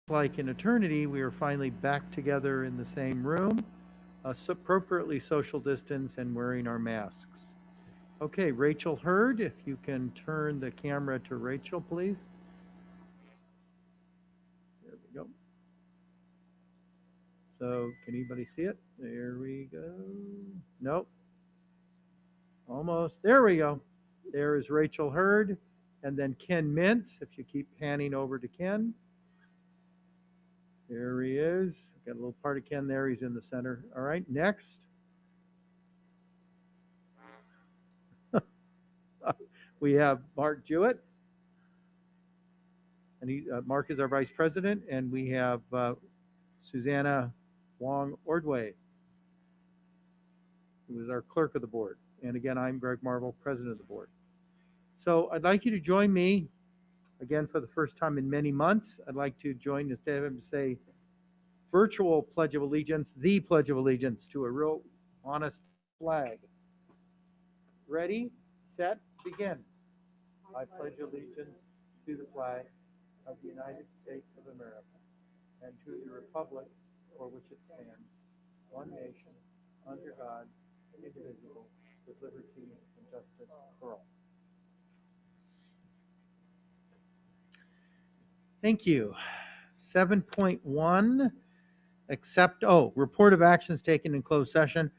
like an eternity, we are finally back together in the same room, appropriately social distance and wearing our masks. Okay, Rachel Hurd, if you can turn the camera to Rachel, please. There we go. So can anybody see it? There we go. Nope. Almost. There we go. There is Rachel Hurd. And then Ken Mintz, if you keep panning over to Ken. There he is. Got a little part of Ken there. He's in the center. All right, next. We have Mark Jewett. And Mark is our vice president. And we have Susanna Wong Ordway, who is our clerk of the board. And again, I'm Greg Marvel, president of the board. So I'd like you to join me, again, for the first time in many months. I'd like to join, instead of him to say virtual Pledge of Allegiance, the Pledge of Allegiance to a real honest flag. Ready, set, begin. I pledge allegiance to the flag of the United States of America and to the republic for which it stands, one nation, under God, indivisible, with liberty and justice for all. Thank you. 7.1, report of actions taken in closed session.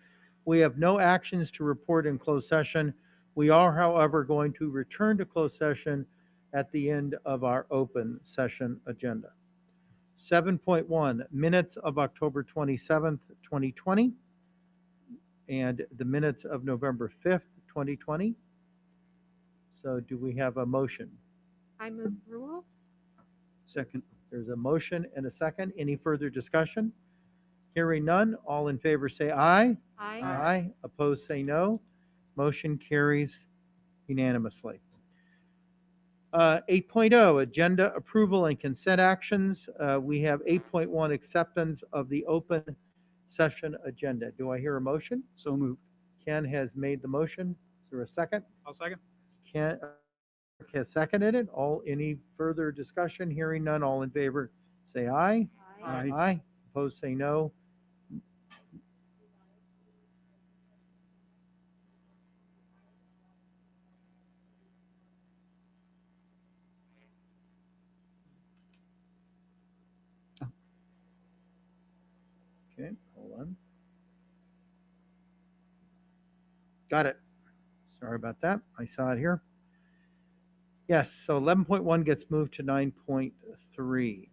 We have no actions to report in closed session. We are, however, going to return to closed session at the end of our open session agenda. 7.1, minutes of October 27th, 2020, and the minutes of November 5th, 2020. So do we have a motion? I move approval. Second. There's a motion and a second. Any further discussion? Hearing none, all in favor say aye. Aye. Aye. Opposed say no. Motion carries unanimously. 8.0, agenda approval and consent actions. We have 8.1, acceptance of the open session agenda. Do I hear a motion? So moved. Ken has made the motion. Is there a second? I'll second. Ken has seconded it. Any further discussion? Hearing none, all in favor say aye. Aye. Aye. Opposed say no. Okay, hold on. Got it. Sorry about that. I saw it here. Yes, so 11.1 gets moved to 9.3.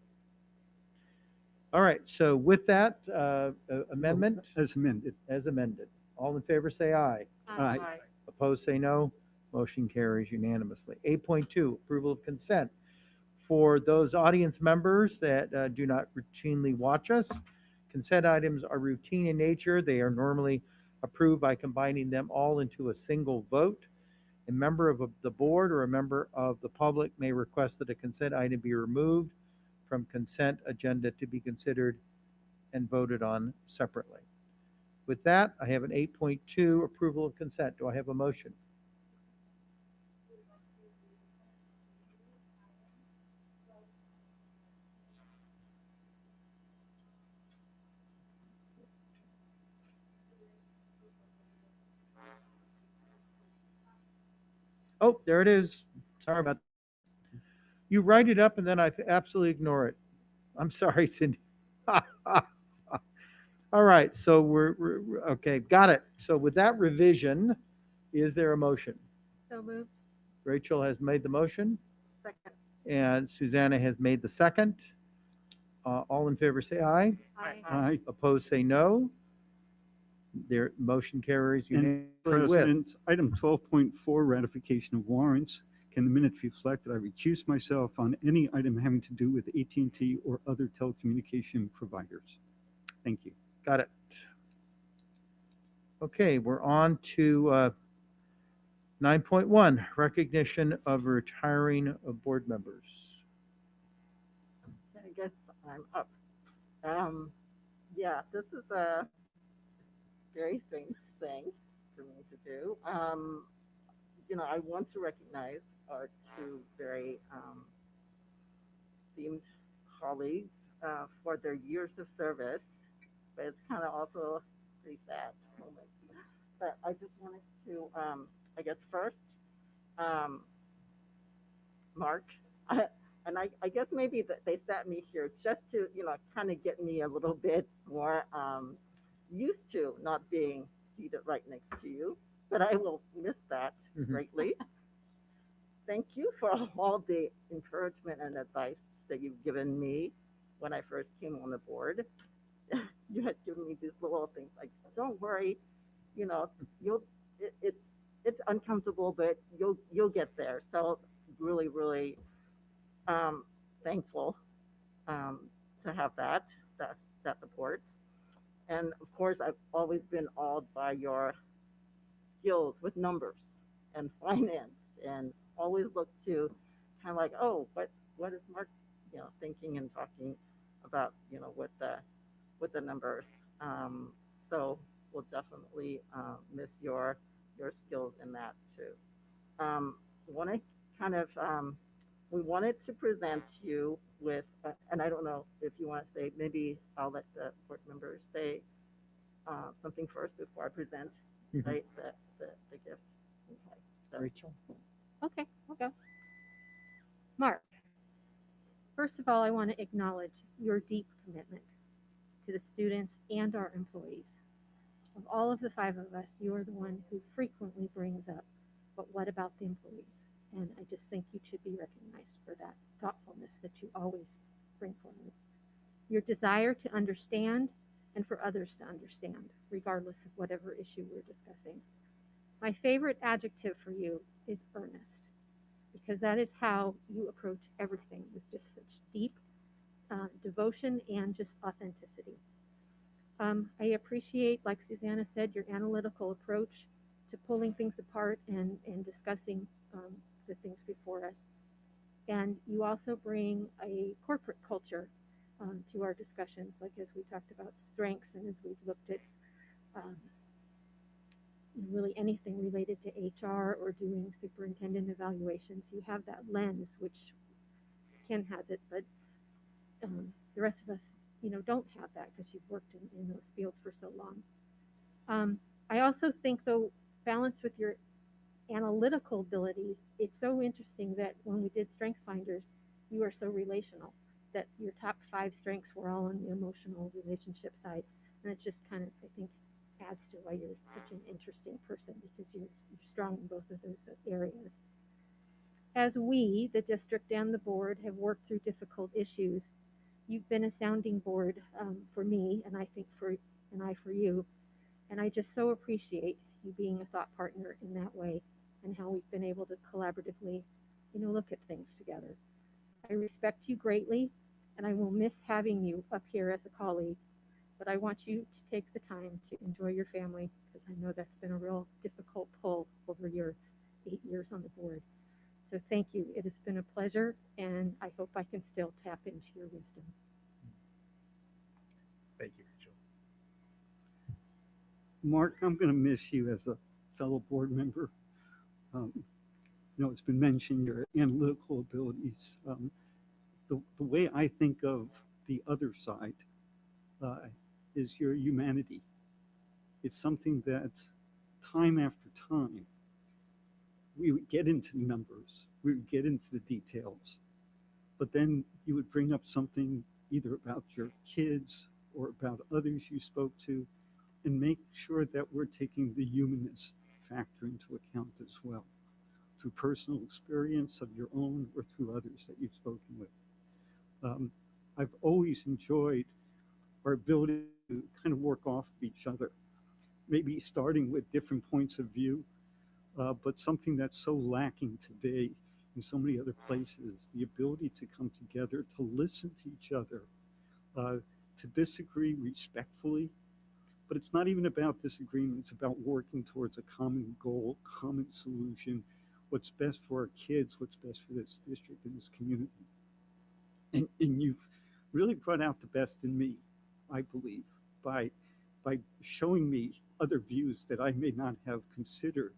All right, so with that amendment, As amended. as amended, all in favor say aye. Aye. Opposed say no. Motion carries unanimously. 8.2, approval of consent. For those audience members that do not routinely watch us, consent items are routine in nature. They are normally approved by combining them all into a single vote. A member of the board or a member of the public may request that a consent item be removed from consent agenda to be considered and voted on separately. With that, I have an 8.2, approval of consent. Do I have a motion? Oh, there it is. Sorry about that. You write it up and then I absolutely ignore it. I'm sorry, Cindy. All right, so we're okay, got it. So with that revision, is there a motion? So moved. Rachel has made the motion Second. and Susanna has made the second. All in favor say aye. Aye. Aye. Opposed say no. Their motion carries And unanimously with. President, item 12.4, ratification of warrants. Can the minutes reflect that I recuse myself on any item having to do with AT&T or other telecommunication providers? Thank you. Got it. Okay, we're on to 9.1, recognition of retiring of board members. I guess I'm up. Yeah, this is a very strange thing for me to do. I want to recognize our two very esteemed colleagues for their years of service, but it's kind of also a pretty sad moment. But I just wanted to, I guess first, um, Mark, I guess maybe that they sat me here just to, kind of get me a little bit more used to not being seated right next to you. But I will miss that Mhm. greatly. Thank you for all the encouragement and advice that you've given me when I first came on the board. You had given me these little things like, "Don't worry, you know, you'll it's uncomfortable, but you'll get there." So really, really um, thankful um, to have that support. And of course, I've always been awed by your skills with numbers and finance, and always look to kind of like, oh, what is Mark, thinking and talking about, with the numbers. Um, so we'll definitely miss your skills in that too. Want to kind of we wanted to present you with, and I don't know if you want to say, maybe I'll let the board members say something first before I present, Mhm. right, the gift. Okay. So, Rachel? Okay, I'll go. Mark, first of all, I want to acknowledge your deep commitment to the students and our employees. Of all of the five of us, you are the one who frequently brings up, but what about the employees? And I just think you should be recognized for that thoughtfulness that you always bring forward. Your desire to understand and for others to understand, regardless of whatever issue we're discussing. My favorite adjective for you is earnest, because that is how you approach everything with just such deep devotion and just authenticity. I appreciate, like Susanna said, your analytical approach to pulling things apart and discussing the things before us. And you also bring a corporate culture to our discussions, like as we talked about strengths and as we've looked at um, really anything related to HR or doing superintendent evaluations. You have that lens, which Ken has it, but the rest of us, don't have that because you've worked in those fields for so long. I also think, though, balanced with your analytical abilities, it's so interesting that when we did Strength Finders, you are so relational, that your top 5 strengths were all on the emotional relationship side. And it just kind of, I think, adds to why you're such an interesting person, because you're strong in both of those areas. As we, the district and the board, have worked through difficult issues, you've been a sounding board for me, and I think for you. And I just so appreciate you being a thought partner in that way, and how we've been able to collaboratively, look at things together. I respect you greatly, and I will miss having you up here as a colleague, but I want you to take the time to enjoy your family, because I know that's been a real difficult pull over your 8 years on the board. So thank you. It has been a pleasure, and I hope I can still tap into your wisdom. Thank you, Rachel. Mark, I'm going to miss you as a fellow board member. It's been mentioned your analytical abilities. The way I think of the other side is your humanity. It's something that time after time, we would get into numbers, we would get into the details, but then you would bring up something either about your kids or about others you spoke to, and make sure that we're taking the humanness factor into account as well, through personal experience of your own or through others that you've spoken with. I've always enjoyed our ability to kind of work off of each other, maybe starting with different points of view, but something that's so lacking today in so many other places, the ability to come together, to listen to each other, to disagree respectfully. But it's not even about disagreement, it's about working towards a common goal, common solution, what's best for our kids, what's best for this district and this community. And you've really brought out the best in me, I believe, by showing me other views that I may not have considered,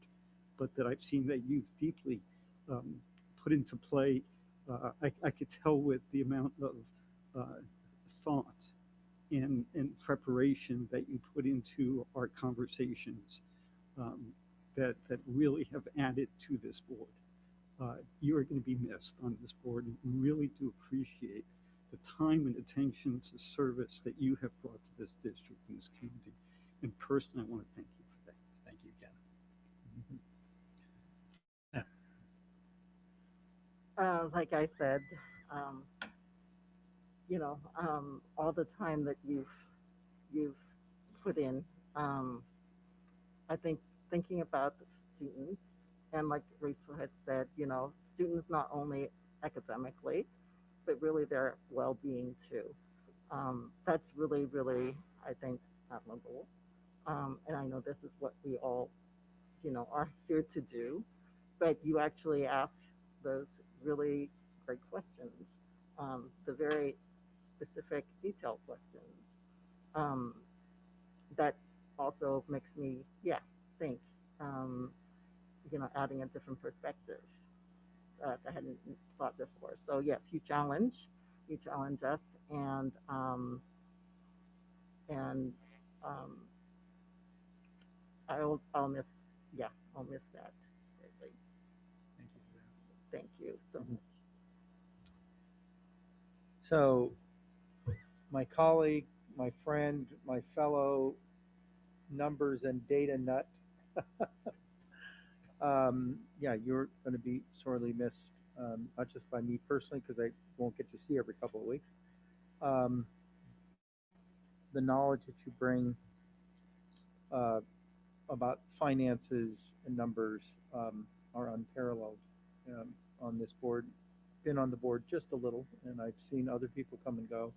but that I've seen that you've deeply put into play. I could tell with the amount of thought and preparation that you put into our conversations that really have added to this board. You are going to be missed on this board, and really do appreciate the time and attention to service that you have brought to this district and this community. And personally, I want to thank you for that. Thank you, Ken. Like I said, all the time that you've put in, I think thinking about the students, and like Rachel had said, students not only academically, but really their well-being too. That's really, really, I think, admirable. And I know this is what we all, are here to do, but you actually ask those really great questions, the very specific, detailed questions. That also makes me, think, adding a different perspective that I hadn't thought before. So yes, you challenge us, and I'll miss that greatly. Thank you, Suzanne. Thank you so much. So, my colleague, my friend, my fellow numbers and data nut, you're going to be sorely missed, not just by me personally, because I won't get to see you every couple of weeks. The knowledge that you bring about finances and numbers are unparalleled on this board. Been on the board just a little, and I've seen other people come and go.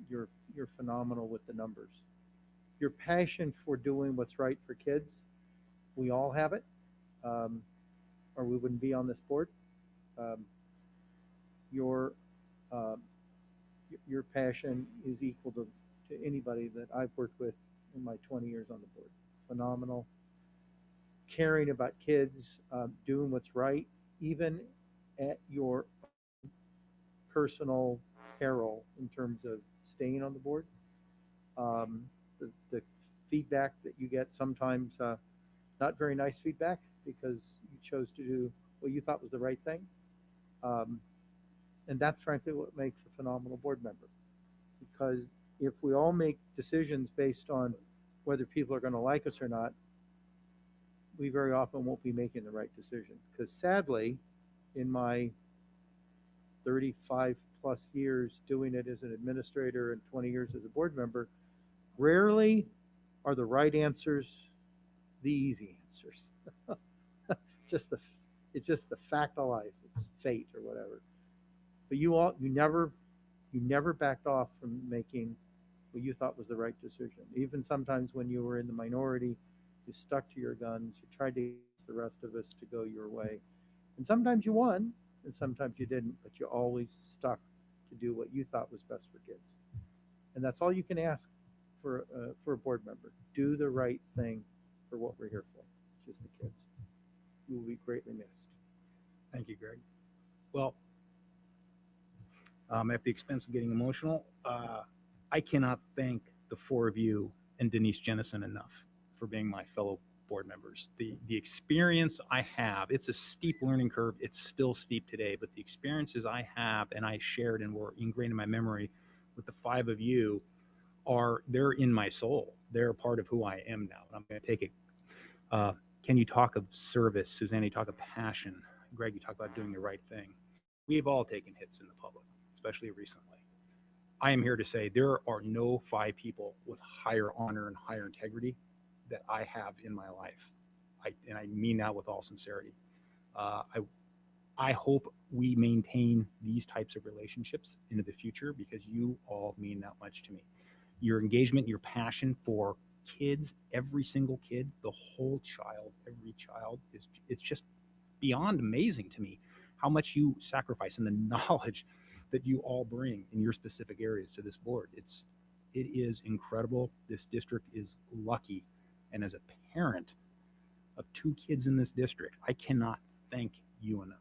You're phenomenal with the numbers. Your passion for doing what's right for kids, we all have it, or we wouldn't be on this board. Your passion is equal to anybody that I've worked with in my 20 years on the board. Phenomenal. Caring about kids, doing what's right, even at your personal peril in terms of staying on the board. The feedback that you get sometimes not very nice feedback because you chose to do what you thought was the right thing. And that's frankly what makes a phenomenal board member. Because if we all make decisions based on whether people are going to like us or not, we very often won't be making the right decision. Because sadly, in my 35 plus years doing it as an administrator and 20 years as a board member, rarely are the right answers the easy answers. It's just the fact of life. It's fate or whatever. But you never backed off from making what you thought was the right decision. Even sometimes when you were in the minority, you stuck to your guns. You tried to get the rest of us to go your way. And sometimes you won, and sometimes you didn't, but you always stuck to do what you thought was best for kids. And that's all you can ask for a board member. Do the right thing for what we're here for, which is the kids. You will be greatly missed. Thank you, Greg. Well, at the expense of getting emotional, I cannot thank the four of you and Denise Jennison enough for being my fellow board members. The experience I have, it's a steep learning curve. It's still steep today, but the experiences I have and I shared and were ingrained in my memory with the five of you they're in my soul. They're a part of who I am now. And I'm going to take it. Ken, you talk of service. Suzanne, you talk of passion. Greg, you talk about doing the right thing. We've all taken hits in the public, especially recently. I am here to say there are no five people with higher honor and higher integrity that I have in my life. And I mean that with all sincerity. I hope we maintain these types of relationships into the future because you all mean that much to me. Your engagement, your passion for kids, every single kid, the whole child, every child, it's just beyond amazing to me how much you sacrifice and the knowledge that you all bring in your specific areas to this board. It is incredible. This district is lucky. And as a parent of two kids in this district, I cannot thank you enough.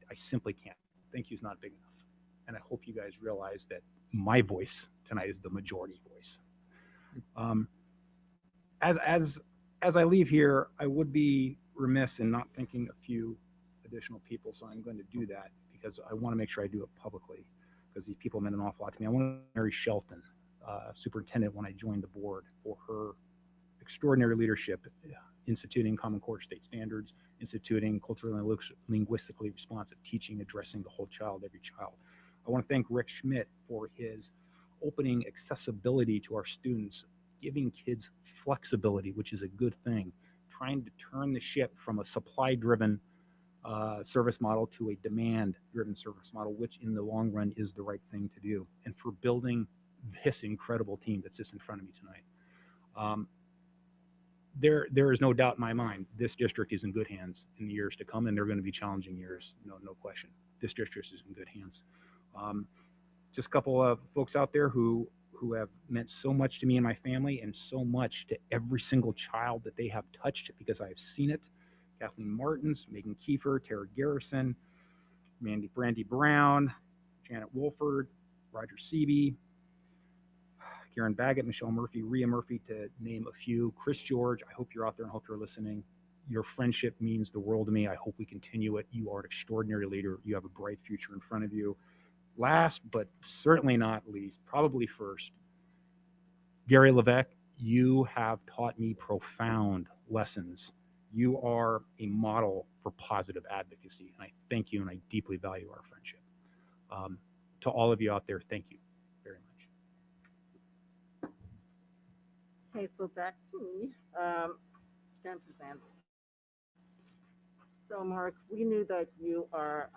I simply can't. Thank you is not big enough. and I hope you guys realize that my voice tonight is the majority voice. As I leave here, I would be remiss in not thanking a few additional people, so I'm going to do that because I want to make sure I do it publicly because these people meant an awful lot to me. I want to thank Mary Shelton, superintendent when I joined the board, for her extraordinary leadership, instituting Common Core state standards, instituting culturally and linguistically responsive teaching, addressing the whole child, every child. I want to thank Rick Schmidt for his opening accessibility to our students, giving kids flexibility, which is a good thing, trying to turn the ship from a supply-driven service model to a demand-driven service model, which in the long run is the right thing to do, and for building this incredible team that sits in front of me tonight. There is no doubt in my mind this district is in good hands in the years to come, and they're going to be challenging years, no question. This district is in good hands. Just a couple of folks out there who have meant so much to me and my family, and so much to every single child that they have touched because I have seen it. Kathleen Martins, Megan Kiefer, Tara Garrison, Brandy Brown, Janet Wolford, Roger Seeby, Karen Baggett, Michelle Murphy, Rhea Murphy, to name a few. Chris George, I hope you're out there and hope you're listening. Your friendship means the world to me. I hope we continue it. You are an extraordinary leader. You have a bright future in front of you. Last, but certainly not least, probably first, Gary Levesque, you have taught me profound lessons. You are a model for positive advocacy, and I thank you, and I deeply value our friendship. To all of you out there, thank you very much. Okay, so back to me. Can present. So Mark, we knew that you are,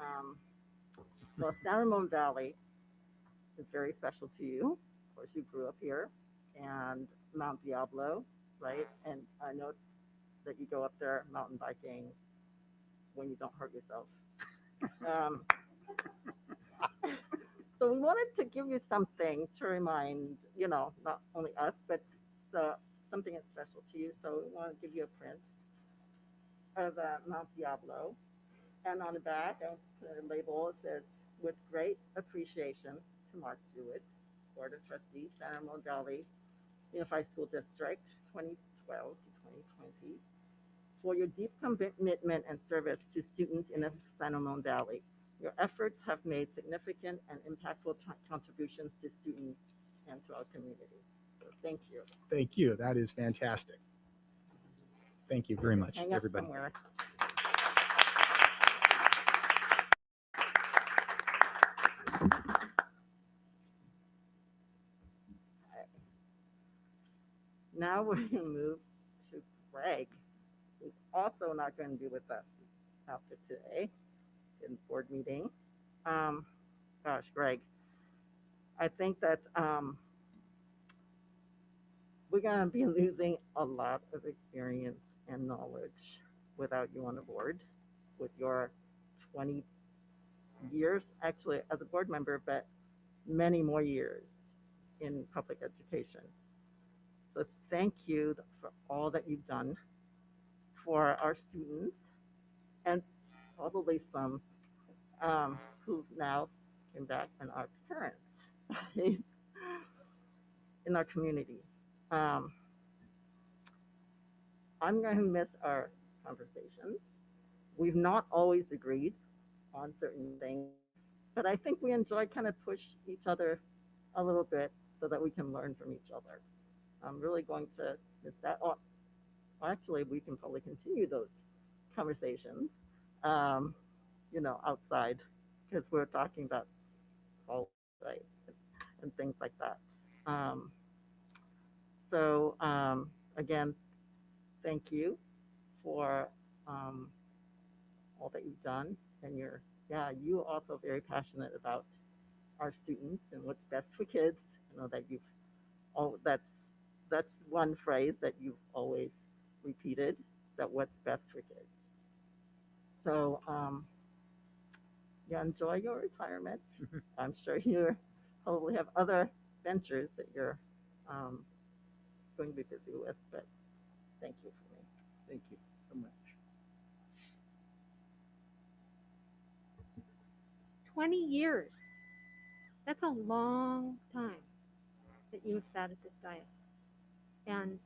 well, San Ramon Valley is very special to you. Of course, you grew up here, and Mount Diablo, right? And I know that you go up there mountain biking when you don't hurt yourself. So we wanted to give you something to remind, not only us, but something that's special to you. So we want to give you a print of Mount Diablo. And on the back, I put a label. It says, "With great appreciation to Mark Jewett, Board of Trustees, San Ramon Valley Unified School District, 2012 to 2020, for your deep commitment and service to students in the San Ramon Valley. Your efforts have made significant and impactful contributions to students and to our community." So thank you. Thank you. That is fantastic. Thank you very much, Hang up everybody. somewhere. Now we're going to move to Greg, who's also not going to be with us after today in board meeting. Gosh, Greg, I think that we're going to be losing a lot of experience and knowledge without you on the board, with your 20 years, actually, as a board member, but many more years in public education. So thank you for all that you've done for our students, and probably some who now came back, and our parents, right? In our community. I'm going to miss our conversations. We've not always agreed on certain things, but I think we enjoy kind of push each other a little bit so that we can learn from each other. I'm really going to miss that. Oh, actually, we can probably continue those conversations, outside, because we're talking about all right and things like that. So again, thank you for all that you've done, and you also very passionate about our students and what's best for kids. I know that that's one phrase that you've always repeated, that what's best for kids. So enjoy your retirement. I'm sure you probably have other ventures that you're going to be busy with, but thank you for me. Thank you so much. 20 years. That's a long time that you have sat at this dais. And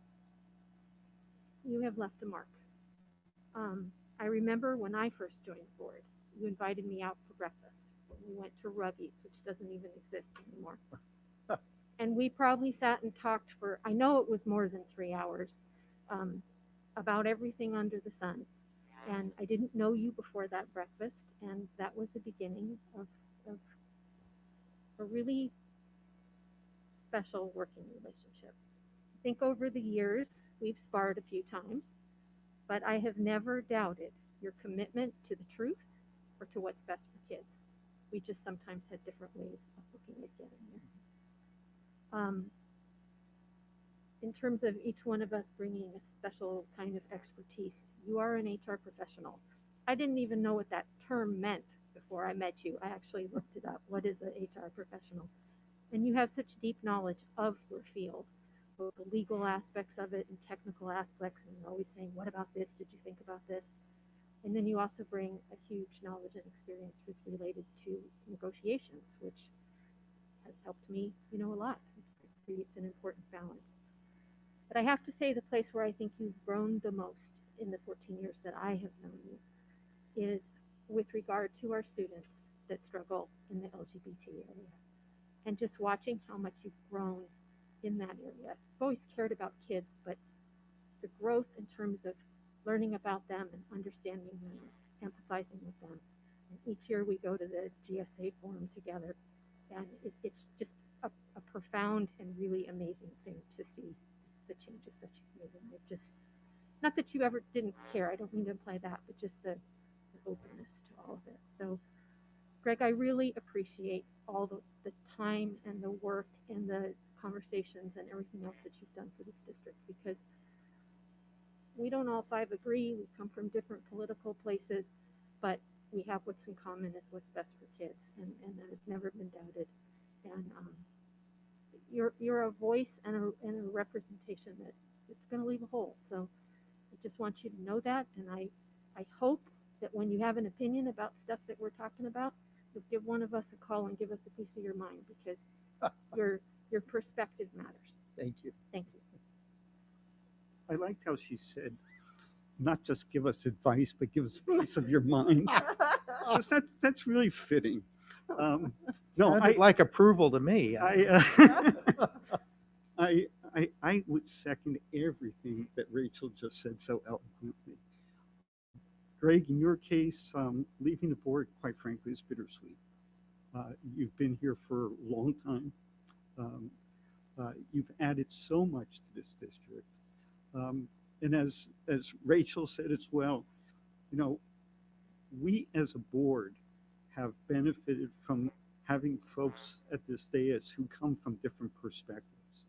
you have left a mark. I remember when I first joined the board, you invited me out for breakfast. We went to Ruggies, which doesn't even exist anymore. And we probably sat and talked for, I know it was more than 3 hours, about everything under the sun. And I didn't know you before that breakfast, and that was the beginning of a really special working relationship. I think over the years, we've sparred a few times, but I have never doubted your commitment to the truth or to what's best for kids. We just sometimes had different ways of looking at getting there. In terms of each one of us bringing a special kind of expertise, you are an HR professional. I didn't even know what that term meant before I met you. I actually looked it up. What is an HR professional? And you have such deep knowledge of your field, both the legal aspects of it and technical aspects, and you're always saying, what about this? Did you think about this? And then you also bring a huge knowledge and experience related to negotiations, which has helped me, a lot. It creates an important balance. But I have to say the place where I think you've grown the most in the 14 years that I have known you is with regard to our students that struggle in the LGBT area. And just watching how much you've grown in that area. I've always cared about kids, but the growth in terms of learning about them and understanding them, empathizing with them. And each year we go to the GSA forum together, and it's just a profound and really amazing thing to see the changes that you've made. And it just, not that you ever didn't care, I don't mean to imply that, but just the openness to all of it. So, Greg, I really appreciate all the time and the work and the conversations and everything else that you've done for this district, because we don't all five agree. We come from different political places, but we have what's in common is what's best for kids, and that has never been doubted. And you're a voice and a representation that it's going to leave a hole. So I just want you to know that, and I hope that when you have an opinion about stuff that we're talking about, you'll give one of us a call and give us a piece of your mind, because your perspective matters. Thank you. Thank you. I liked how she said, not just give us advice, but give us a piece of your mind. 'Cause that's really fitting. No, Sounded like approval to me. I would second everything that Rachel just said so eloquently. Greg, in your case, leaving the board, quite frankly, is bittersweet. You've been here for a long time. You've added so much to this district. And as Rachel said as well, we as a board have benefited from having folks at this dais who come from different perspectives,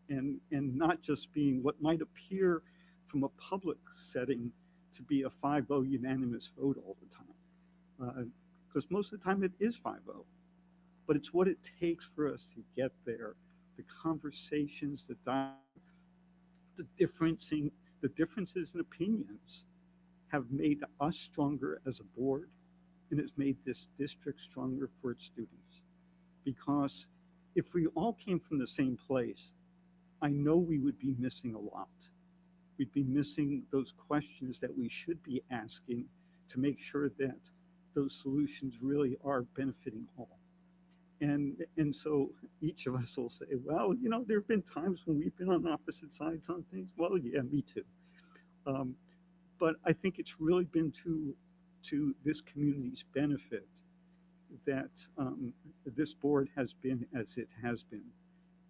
and not just being what might appear from a public setting to be a 5-0 unanimous vote all the time. Because most of the time it is 5-0, but it's what it takes for us to get there. The conversations, the differences in opinions have made us stronger as a board, and has made this district stronger for its students. Because if we all came from the same place, I know we would be missing a lot. We'd be missing those questions that we should be asking to make sure that those solutions really are benefiting all. And so each of us will say, well, there have been times when we've been on opposite sides on things. Well, yeah, me too. But I think it's really been to this community's benefit that this board has been as it has been.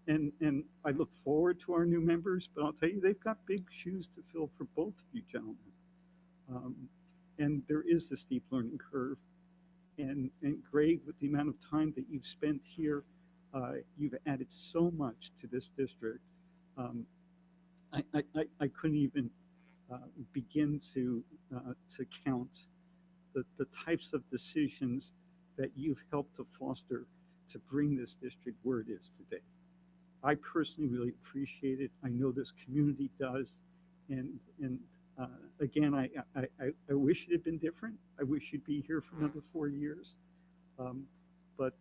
And I look forward to our new members, but I'll tell you, they've got big shoes to fill for both of you gentlemen. And there is a steep learning curve. And Greg, with the amount of time that you've spent here, you've added so much to this district. I couldn't even begin to count the types of decisions that you've helped to foster to bring this district where it is today. I personally really appreciate it. I know this community does. And again, I wish it had been different. I wish you'd be here for another 4 years. but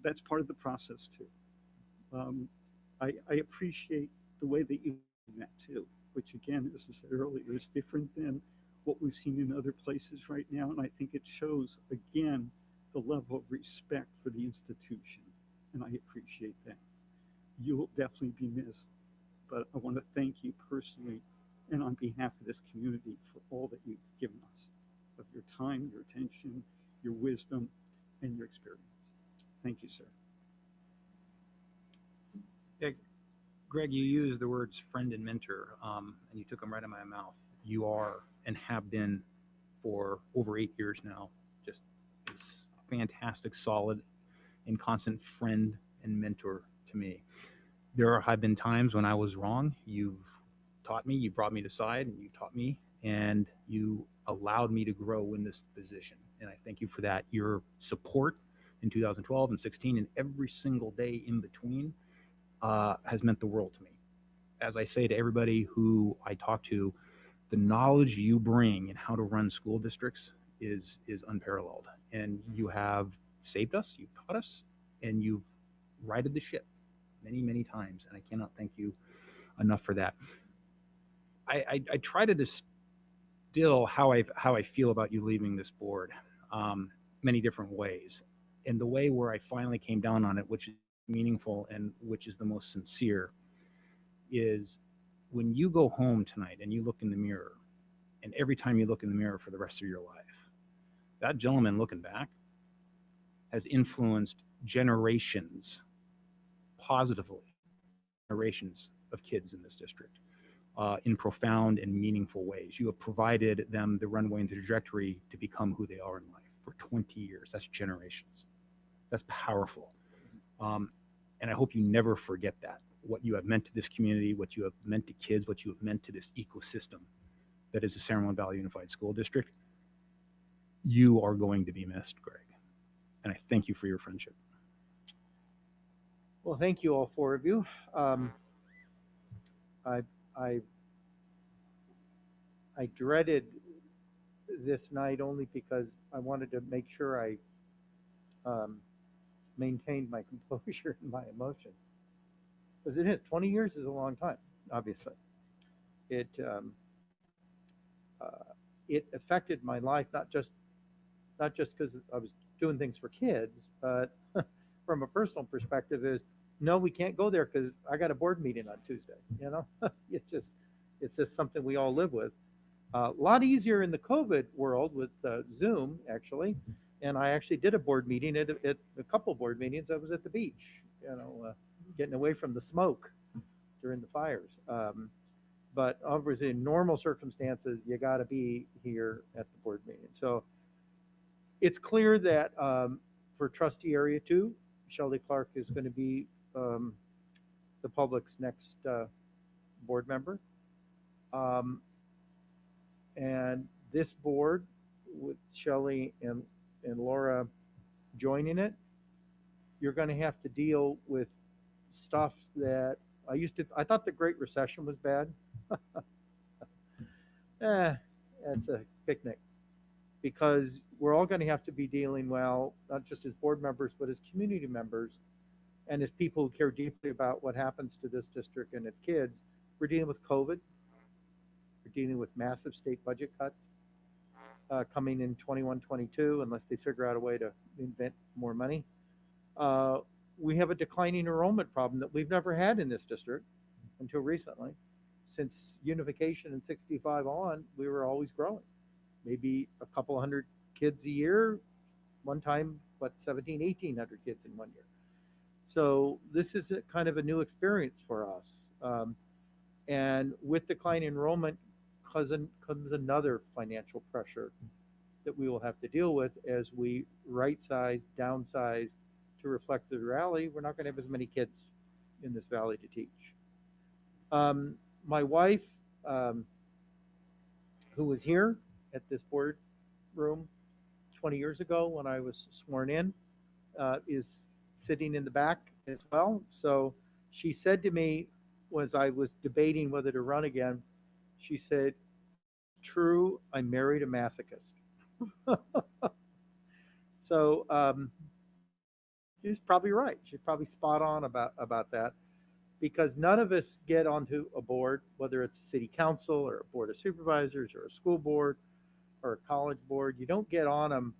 that's part of the process too. I appreciate the way that you do that too, which again, as I said earlier, is different than what we've seen in other places right now. And I think it shows, again, the level of respect for the institution. And I appreciate that. You will definitely be missed, but I want to thank you personally and on behalf of this community for all that you've given us, of your time, your attention, your wisdom, and your experience. Thank you, sir. Yeah, Greg, you used the words friend and mentor, and you took them right out of my mouth. You are and have been for over 8 years now, just this fantastic, solid, and constant friend and mentor to me. There have been times when I was wrong. You've taught me, you brought me to side, and you taught me, and you allowed me to grow in this position. And I thank you for that. Your support in 2012 and 16 and every single day in between has meant the world to me. As I say to everybody who I talk to, the knowledge you bring in how to run school districts is unparalleled. And you have saved us, you've taught us, and you've righted the ship many, many times. And I cannot thank you enough for that. I try to distill how I feel about you leaving this board many different ways. And the way where I finally came down on it, which is meaningful and which is the most sincere, is when you go home tonight and you look in the mirror, and every time you look in the mirror for the rest of your life, that gentleman looking back has influenced generations positively, generations of kids in this district in profound and meaningful ways. You have provided them the runway and the trajectory to become who they are in life for 20 years. That's generations. That's powerful. And I hope you never forget that, what you have meant to this community, what you have meant to kids, what you have meant to this ecosystem that is the San Ramon Valley Unified School District. You are going to be missed, Greg. And I thank you for your friendship. Well, thank you, all four of you. I dreaded this night only because I wanted to make sure I maintained my composure and my emotion. Because it is 20 years is a long time, obviously. It affected my life not just because I was doing things for kids, but from a personal perspective is no, we can't go there because I got a board meeting on Tuesday. It's just something we all live with. A lot easier in the COVID world with Zoom, actually. And I actually did a board meeting at a couple board meetings. I was at the beach, getting away from the smoke during the fires. But obviously, in normal circumstances, you got to be here at the board meeting. So it's clear that for Trustee Area 2, Shelley Clark is going to be the public's next board member. And this board, with Shelley and Laura joining it, you're going to have to deal with stuff that I thought the Great Recession was bad. It's a picnic, because we're all going to have to be dealing, well, not just as board members, but as community members and as people who care deeply about what happens to this district and its kids. We're dealing with COVID. We're dealing with massive state budget cuts coming in 21-22, unless they figure out a way to invent more money. We have a declining enrollment problem that we've never had in this district until recently. Since unification in 65 on, we were always growing. Maybe a couple hundred kids a year, one time, 1,700-1,800 kids in 1 year. So this is a kind of a new experience for us. And with declining enrollment comes another financial pressure that we will have to deal with as we right-size, downsize to reflect the reality. We're not going to have as many kids in this valley to teach. My wife, who was here at this board room 20 years ago when I was sworn in, is sitting in the back as well. So she said to me, as I was debating whether to run again, she said, "True, I married a masochist." So she's probably right. She's probably spot on about that, because none of us get onto a board, whether it's a city council or a board of supervisors or a school board or a college board. You don't get on them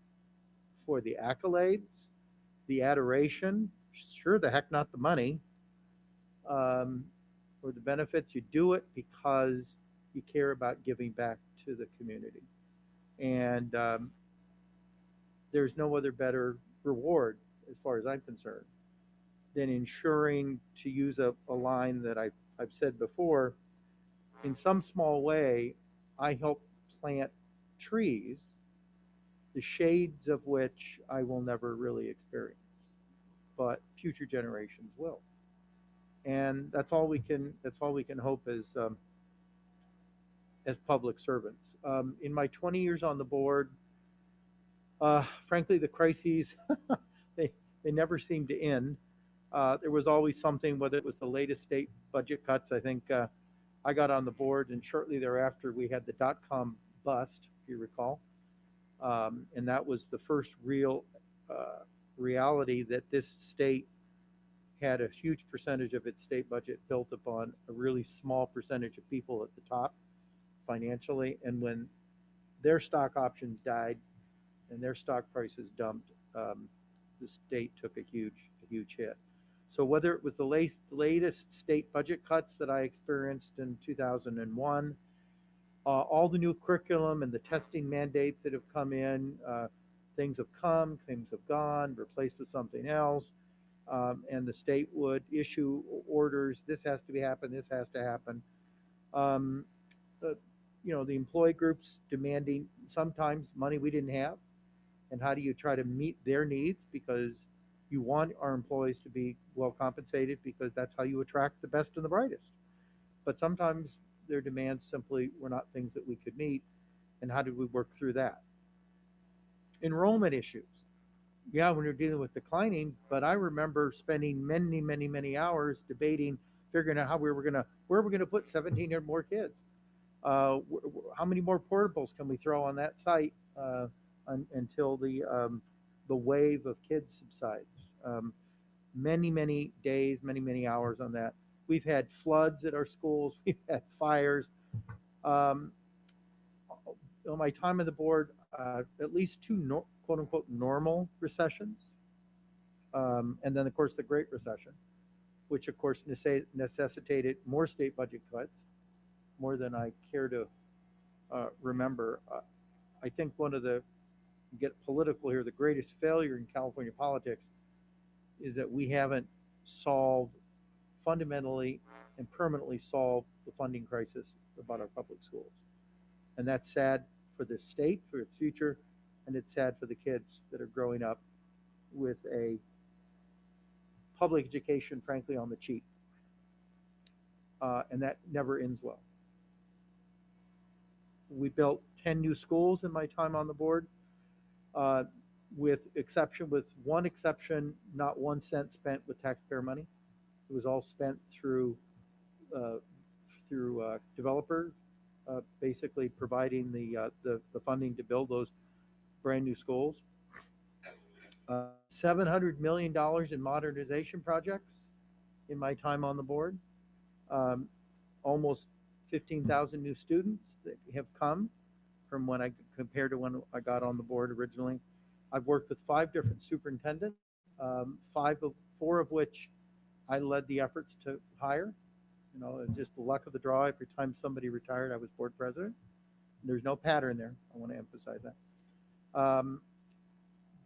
for the accolades, the adoration, sure the heck not the money, or the benefits. You do it because you care about giving back to the community. And there's no other better reward, as far as I'm concerned, than ensuring, to use a line that I've said before, in some small way, I help plant trees, the shades of which I will never really experience, but future generations will. And that's all we can hope as public servants. In my 20 years on the board, frankly, the crises they never seem to end. There was always something, whether it was the latest state budget cuts. I think I got on the board, and shortly thereafter we had the dot-com bust, if you recall, and that was the first real reality that this state had a huge percentage of its state budget built upon a really small percentage of people at the top financially. And when their stock options died and their stock prices dumped, the state took a huge hit. So whether it was the latest state budget cuts that I experienced in 2001, all the new curriculum and the testing mandates that have come in, things have come, things have gone, replaced with something else. And the state would issue orders. This has to happen. This has to happen. The employee groups demanding sometimes money we didn't have, and how do you try to meet their needs, because you want our employees to be well compensated, because that's how you attract the best and the brightest. But sometimes their demands simply were not things that we could meet, and how did we work through that? Enrollment issues. Yeah, when you're dealing with declining, but I remember spending many hours debating, figuring out where we're gonna put 17 or more kids. How many more portables can we throw on that site until the wave of kids subsides? Many days, many hours on that. We've had floods at our schools. We've had fires. On my time on the board, at least two quote unquote normal recessions. And then of course the Great Recession, which of course necessitated more state budget cuts, more than I care to remember. I think one of the, get political here, the greatest failure in California politics is that we haven't fundamentally and permanently solved the funding crisis about our public schools. And that's sad for the state, for its future, and it's sad for the kids that are growing up with a public education, frankly, on the cheap. And that never ends well. We built 10 new schools in my time on the board, with one exception, not 1 cent spent with taxpayer money. It was all spent through developers, basically providing the funding to build those brand new schools. $700 million in modernization projects in my time on the board. Almost 15,000 new students that have come from when I compared to when I got on the board originally. I've worked with 5 different superintendents, 4 of which I led the efforts to hire. Just the luck of the draw. Every time somebody retired, I was board president. There's no pattern there. I want to emphasize that.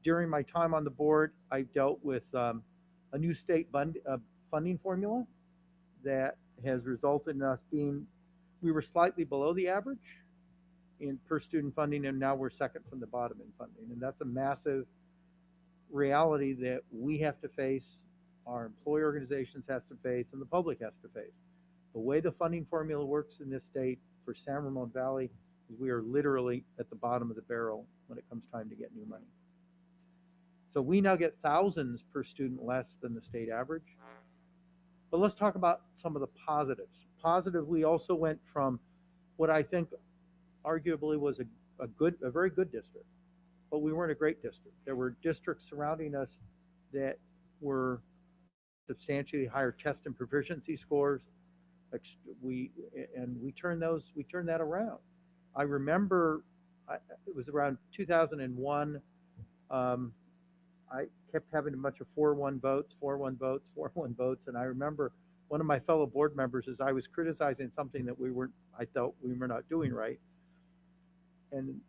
During my time on the board, I dealt with a new state funding formula that has resulted in us we were slightly below the average in per student funding, and now we're second from the bottom in funding. And that's a massive reality that we have to face, our employee organizations have to face, and the public has to face. The way the funding formula works in this state for San Ramon Valley is we are literally at the bottom of the barrel when it comes time to get new money. So we now get thousands per student less than the state average. But let's talk about some of the positives. Positive, we also went from what I think arguably was a very good district, but we weren't a great district. There were districts surrounding us that were substantially higher test and proficiency scores. We turned that around. I remember it was around 2001. I kept having a bunch of 4-1 votes, 4-1 votes, 4-1 votes, and I remember one of my fellow board members, as I was criticizing something that I thought we were not doing right, and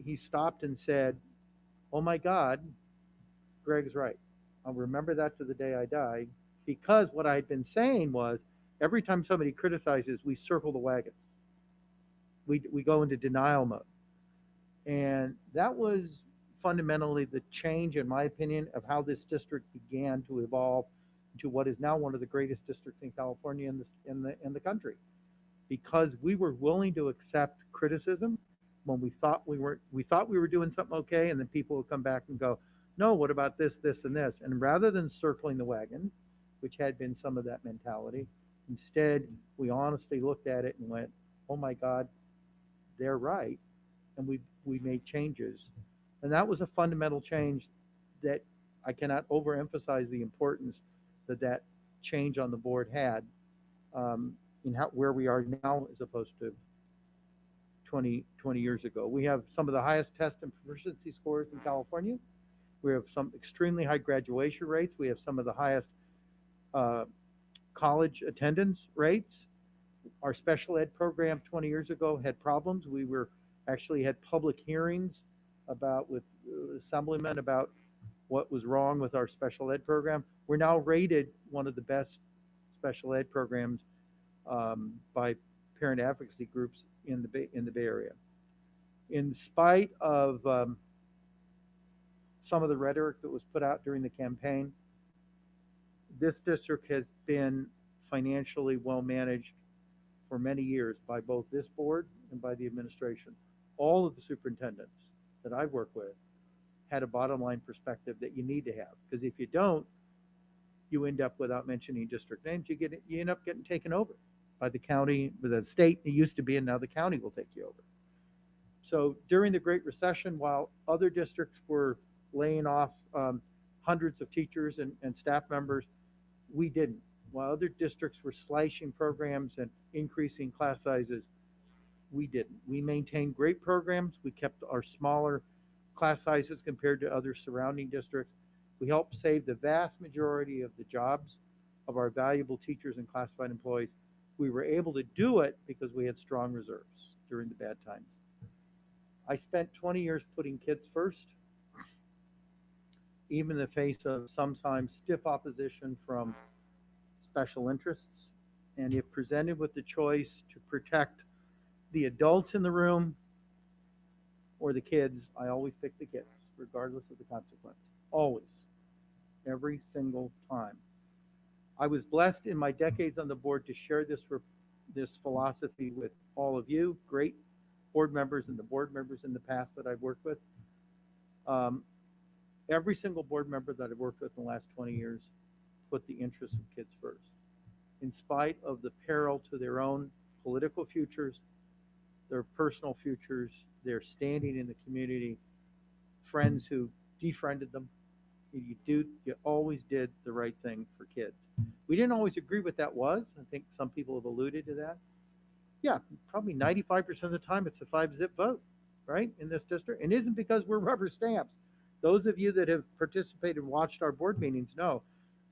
he stopped and said, "Oh my God, Greg's right. I'll remember that to the day I die," because what I had been saying was, every time somebody criticizes, we circle the wagons. We go into denial mode. And that was fundamentally the change, in my opinion, of how this district began to evolve to what is now one of the greatest districts in California in the country. Because we were willing to accept criticism when we thought we were doing something okay, and then people would come back and go, "No, what about this, this, and this?" And rather than circling the wagons, which had been some of that mentality, instead we honestly looked at it and went, "Oh my God, they're right," and we made changes. And that was a fundamental change that I cannot overemphasize the importance that change on the board had in where we are now as opposed to 20 years ago. We have some of the highest test and proficiency scores in California. We have some extremely high graduation rates. We have some of the highest college attendance rates. Our special ed program 20 years ago had problems. We actually had public hearings with assemblymen about what was wrong with our special ed program. We're now rated one of the best special ed programs by parent advocacy groups in the Bay Area. In spite of some of the rhetoric that was put out during the campaign, this district has been financially well managed for many years by both this board and by the administration. All of the superintendents that I've worked with had a bottom line perspective that you need to have, because if you don't, you end up, without mentioning district names, you end up getting taken over by the county, by the state. It used to be, and now the county will take you over. So during the Great Recession, while other districts were laying off hundreds of teachers and staff members, we didn't. While other districts were slashing programs and increasing class sizes, we didn't. We maintained great programs. We kept our smaller class sizes compared to other surrounding districts. We helped save the vast majority of the jobs of our valuable teachers and classified employees. We were able to do it because we had strong reserves during the bad times. I spent 20 years putting kids first, even in the face of sometimes stiff opposition from special interests. And if presented with the choice to protect the adults in the room or the kids, I always pick the kids, regardless of the consequence. Always. Every single time. I was blessed in my decades on the board to share this philosophy with all of you, great board members and the board members in the past that I've worked with. Every single board member that I've worked with in the last 20 years put the interests of kids first. In spite of the peril to their own political futures, their personal futures, their standing in the community, friends who defriended them, you always did the right thing for kids. We didn't always agree what that was. I think some people have alluded to that. Yeah, probably 95% of the time it's a 5-zip vote, right, in this district. And it isn't because we're rubber stamps. Those of you that have participated and watched our board meetings know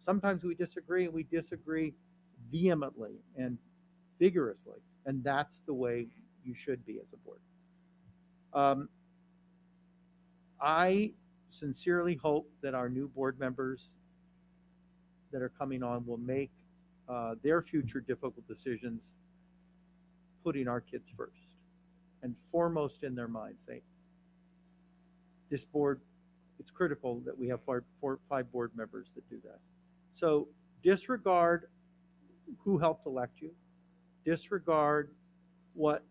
sometimes we disagree, and we disagree vehemently and vigorously. And that's the way you should be as a board. I sincerely hope that our new board members that are coming on will make their future difficult decisions putting our kids first and foremost in their minds. This board, it's critical that we have 5 board members that do that. So disregard who helped elect you. Disregard what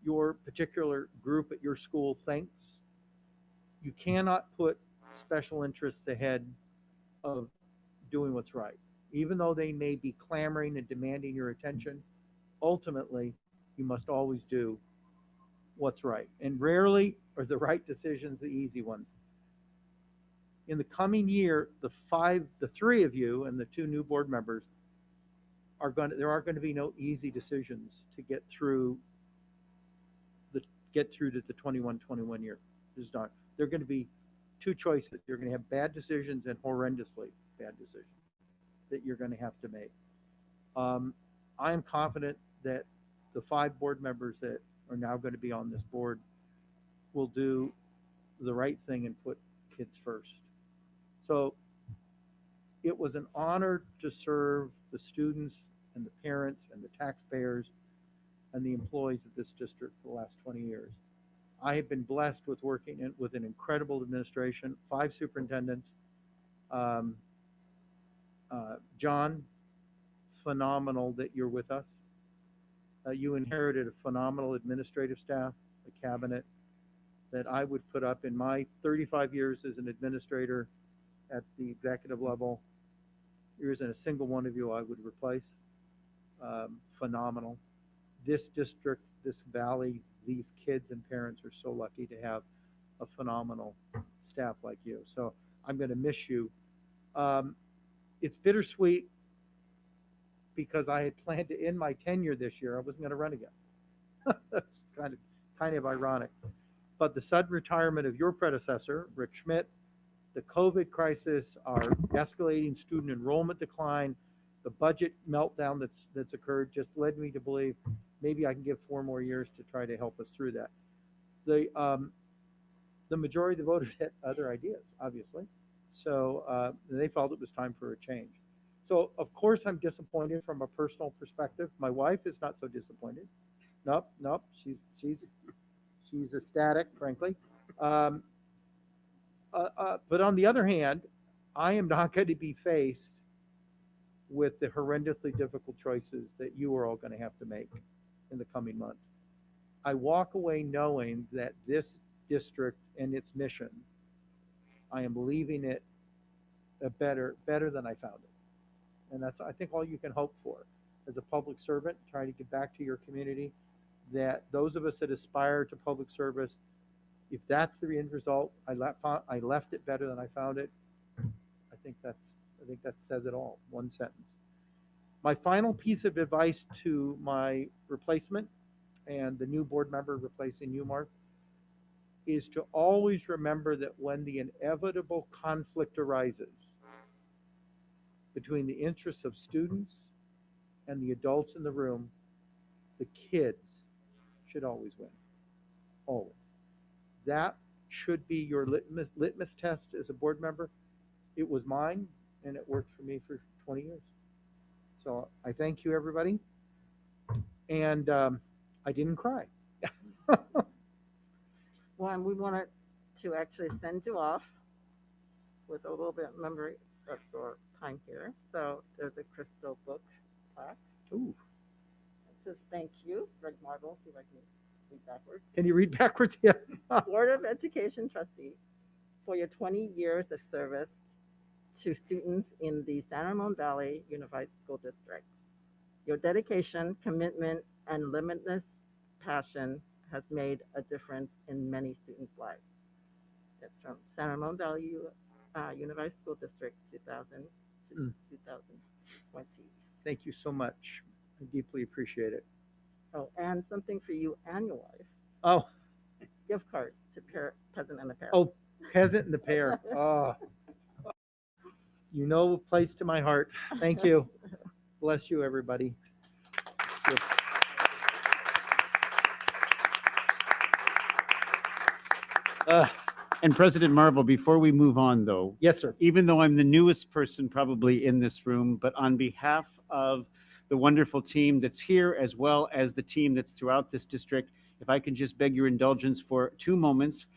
your particular group at your school thinks. You cannot put special interests ahead of doing what's right. Even though they may be clamoring and demanding your attention, ultimately, you must always do what's right. And rarely are the right decisions the easy ones. In the coming year, the three of you and the two new board members there aren't going to be no easy decisions to get through to the 21 year. There's not. There are going to be two choices. You're going to have bad decisions and horrendously bad decisions that you're going to have to make. I am confident that the 5 board members that are now going to be on this board will do the right thing and put kids first. So it was an honor to serve the students and the parents and the taxpayers and the employees of this district for the last 20 years. I have been blessed with working with an incredible administration, 5 superintendents. John, phenomenal that you're with us. You inherited a phenomenal administrative staff, a cabinet that I would put up in my 35 years as an administrator at the executive level. There isn't a single one of you I would replace. Phenomenal. This district, this valley, these kids and parents are so lucky to have a phenomenal staff like you. So I'm going to miss you. It's bittersweet because I had planned to end my tenure this year. I wasn't going to run again. It's kind of ironic. But the sudden retirement of your predecessor, Rick Schmidt, the COVID crisis, our escalating student enrollment decline, the budget meltdown that's occurred just led me to believe maybe I can give 4 more years to try to help us through that. The majority of the voters had other ideas, obviously. So they felt it was time for a change. So of course I'm disappointed from a personal perspective. My wife is not so disappointed. Nope. She's ecstatic, frankly. But on the other hand, I am not going to be faced with the horrendously difficult choices that you are all going to have to make in the coming months. I walk away knowing that this district and its mission, I am leaving it better than I found it. And that's, I think, all you can hope for as a public servant, trying to give back to your community, that those of us that aspire to public service, if that's the end result, I left it better than I found it. I think that says it all, one sentence. My final piece of advice to my replacement and the new board member replacing you, Mark, is to always remember that when the inevitable conflict arises between the interests of students and the adults in the room, the kids should always win. Always. That should be your litmus test as a board member. It was mine, and it worked for me for 20 years. So I thank you, everybody. And I didn't cry. Well, and we wanted to actually send you off with a little bit of memory of your time here. So there's a crystal book plaque. Ooh. It says, "Thank you, Greg Marble." See if I can read backwards. Can you read backwards? Yeah. Board of Education trustee for your 20 years of service to students in the San Ramon Valley Unified School District. Your dedication, commitment, and limitless passion has made a difference in many students' lives. It's from San Ramon Valley Unified School District 2000 to 2020. Thank you so much. I deeply appreciate it. Oh, and something for you and your wife. Oh, Gift card to Peasant and the Pear. oh, Peasant and the Pear. Oh, you know, a place to my heart. Thank you. Bless you, everybody. And President Marvel, before we move on though, Yes, sir. even though I'm the newest person probably in this room, but on behalf of the wonderful team that's here, as well as the team that's throughout this district, if I can just beg your indulgence for 2 moments.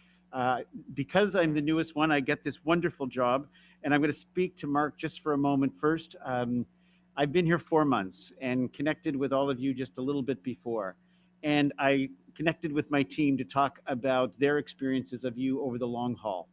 Because I'm the newest one, I get this wonderful job, and I'm going to speak to Mark just for a moment first. I've been here 4 months and connected with all of you just a little bit before. And I connected with my team to talk about their experiences of you over the long haul.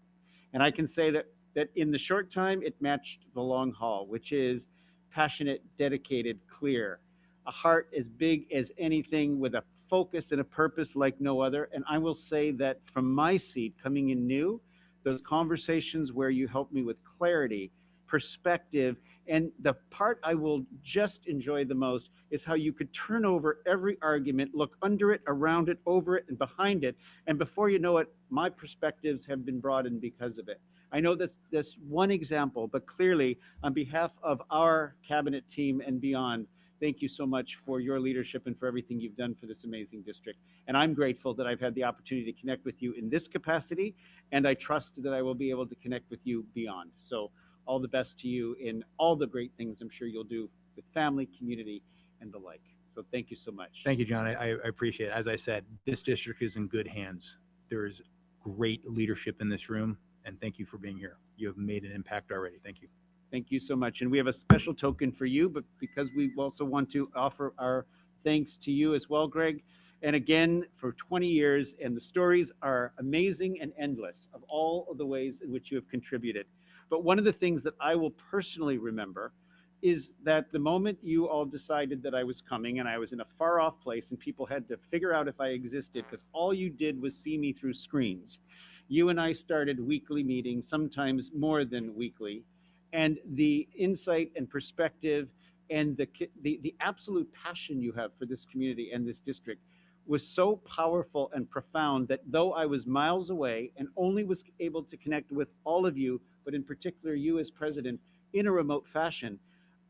And I can say that in the short time, it matched the long haul, which is passionate, dedicated, clear, a heart as big as anything, with a focus and a purpose like no other. And I will say that from my seat, coming in new, those conversations where you help me with clarity, perspective, and the part I will just enjoy the most is how you could turn over every argument, look under it, around it, over it, and behind it, and before you know it, my perspectives have been broadened because of it. I know that's one example, but clearly, on behalf of our cabinet team and beyond, thank you so much for your leadership and for everything you've done for this amazing district. And I'm grateful that I've had the opportunity to connect with you in this capacity, and I trust that I will be able to connect with you beyond. So all the best to you in all the great things I'm sure you'll do with family, community, and the like. So thank you so much. Thank you, John. I appreciate it. As I said, this district is in good hands. There is great leadership in this room, and thank you for being here. You have made an impact already. Thank you. Thank you so much. And we have a special token for you, but because we also want to offer our thanks to you as well, Greg. And again, for 20 years, and the stories are amazing and endless of all of the ways in which you have contributed. But one of the things that I will personally remember is that the moment you all decided that I was coming and I was in a far off place and people had to figure out if I existed because all you did was see me through screens. You and I started weekly meetings, sometimes more than weekly, and the insight and perspective and the absolute passion you have for this community and this district was so powerful and profound that though I was miles away and only was able to connect with all of you, but in particular you as president, in a remote fashion,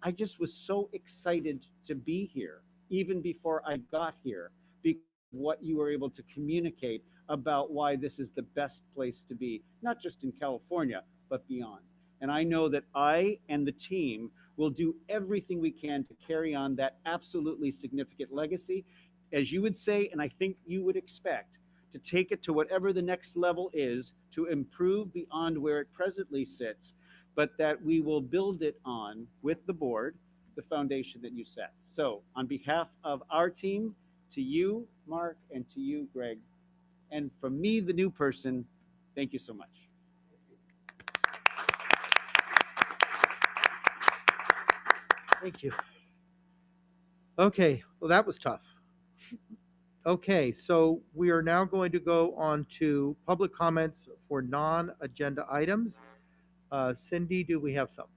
I just was so excited to be here, even before I got here, because of what you were able to communicate about why this is the best place to be, not just in California, but beyond. And I know that I and the team will do everything we can to carry on that absolutely significant legacy, as you would say, and I think you would expect, to take it to whatever the next level is, to improve beyond where it presently sits, but that we will build it on, with the board, the foundation that you set. So on behalf of our team, to you, Mark, and to you, Greg, and from me, the new person, thank you so much. Thank you. Okay, well, that was tough. Okay, so we are now going to go on to public comments for non-agenda items. Cindy, do we have some?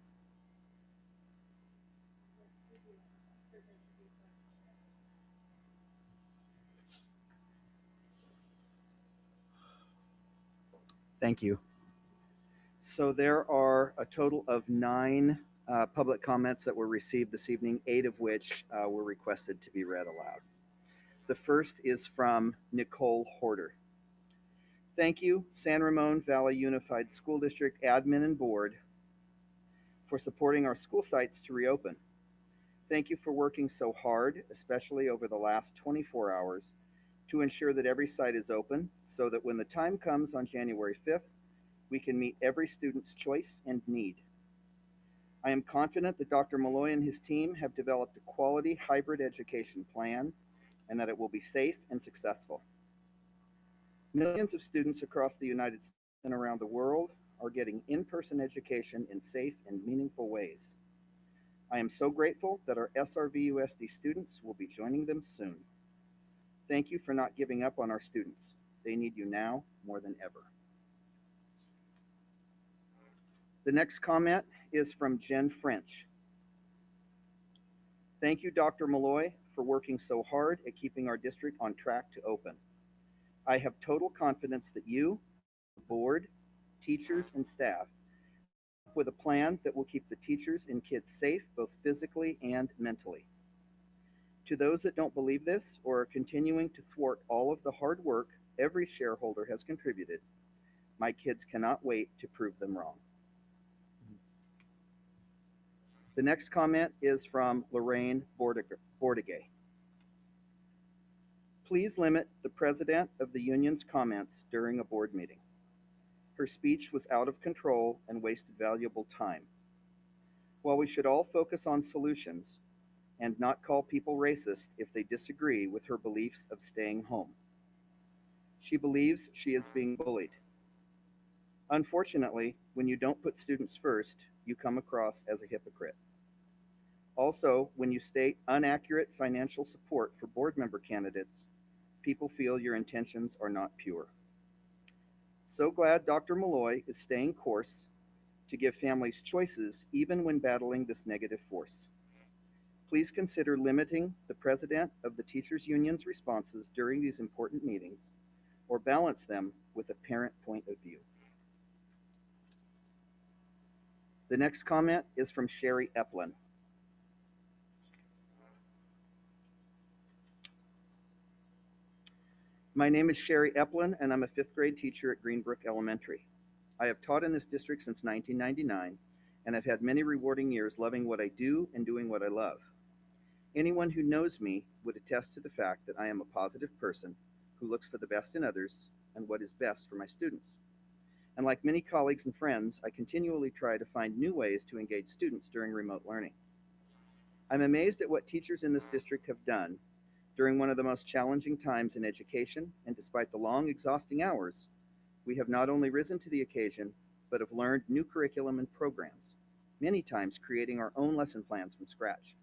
Thank you. So there are a total of 9 public comments that were received this evening, 8 of which were requested to be read aloud. The first is from Nicole Horter. Thank you, San Ramon Valley Unified School District admin and board, for supporting our school sites to reopen. Thank you for working so hard, especially over the last 24 hours, to ensure that every site is open so that when the time comes on January 5th, we can meet every student's choice and need. I am confident that Dr. Malloy and his team have developed a quality hybrid education plan and that it will be safe and successful. Millions of students across the United States and around the world are getting in-person education in safe and meaningful ways. I am so grateful that our SRVUSD students will be joining them soon. Thank you for not giving up on our students. They need you now more than ever. The next comment is from Jen French. Thank you, Dr. Malloy, for working so hard at keeping our district on track to open. I have total confidence that you, the board, teachers, and staff, with a plan that will keep the teachers and kids safe both physically and mentally. To those that don't believe this or are continuing to thwart all of the hard work every shareholder has contributed, my kids cannot wait to prove them wrong. The next comment is from Lorraine Bordigay. Please limit the president of the union's comments during a board meeting. Her speech was out of control and wasted valuable time. While we should all focus on solutions and not call people racist if they disagree with her beliefs of staying home, she believes she is being bullied. Unfortunately, when you don't put students first, you come across as a hypocrite. Also, when you state inaccurate financial support for board member candidates, people feel your intentions are not pure. So glad Dr. Malloy is staying course to give families choices even when battling this negative force. Please consider limiting the president of the teachers union's responses during these important meetings, or balance them with a parent point of view. The next comment is from Sherry Eplin. My name is Sherry Eplin, and I'm a 5th grade teacher at Greenbrook Elementary. I have taught in this district since 1999, and I've had many rewarding years loving what I do and doing what I love. Anyone who knows me would attest to the fact that I am a positive person who looks for the best in others and what is best for my students. And like many colleagues and friends, I continually try to find new ways to engage students during remote learning. I'm amazed at what teachers in this district have done during one of the most challenging times in education, and despite the long, exhausting hours, we have not only risen to the occasion, but have learned new curriculum and programs, many times creating our own lesson plans from scratch.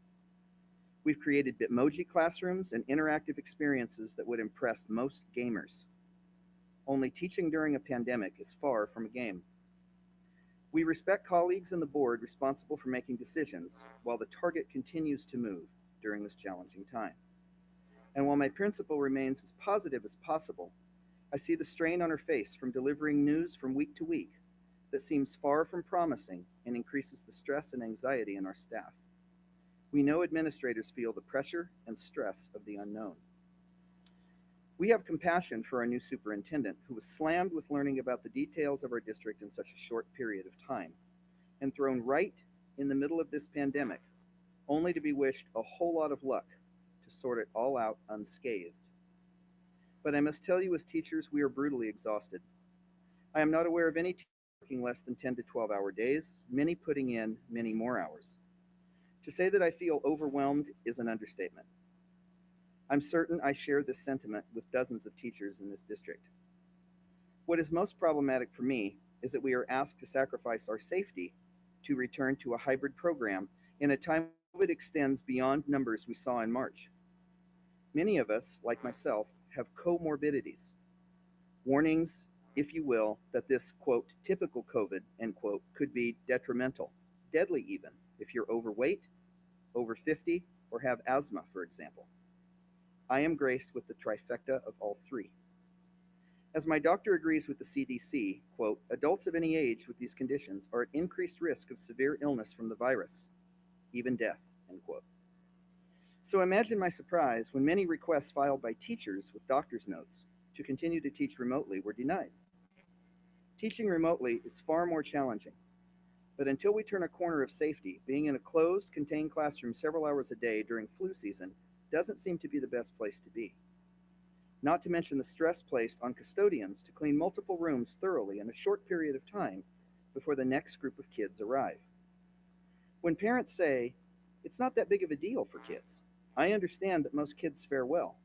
We've created Bitmoji classrooms and interactive experiences that would impress most gamers. Only teaching during a pandemic is far from a game. We respect colleagues and the board responsible for making decisions while the target continues to move during this challenging time. And while my principal remains as positive as possible, I see the strain on her face from delivering news from week to week that seems far from promising and increases the stress and anxiety in our staff. We know administrators feel the pressure and stress of the unknown. We have compassion for our new superintendent, who was slammed with learning about the details of our district in such a short period of time and thrown right in the middle of this pandemic, only to be wished a whole lot of luck to sort it all out unscathed. But I must tell you, as teachers, we are brutally exhausted. I am not aware of any teacher working less than 10 to 12-hour days, many putting in many more hours. To say that I feel overwhelmed is an understatement. I'm certain I share this sentiment with dozens of teachers in this district. What is most problematic for me is that we are asked to sacrifice our safety to return to a hybrid program in a time when COVID extends beyond numbers we saw in March. Many of us, like myself, have comorbidities. Warnings, if you will, that this, quote, typical COVID, end quote, could be detrimental, deadly even, if you're overweight, over 50, or have asthma, for example. I am graced with the trifecta of all three. As my doctor agrees with the CDC, quote, adults of any age with these conditions are at increased risk of severe illness from the virus, even death, end quote. So imagine my surprise when many requests filed by teachers with doctor's notes to continue to teach remotely were denied. Teaching remotely is far more challenging, but until we turn a corner of safety, being in a closed, contained classroom several hours a day during flu season doesn't seem to be the best place to be. Not to mention the stress placed on custodians to clean multiple rooms thoroughly in a short period of time before the next group of kids arrive. When parents say, it's not that big of a deal for kids, I understand that most kids fare well,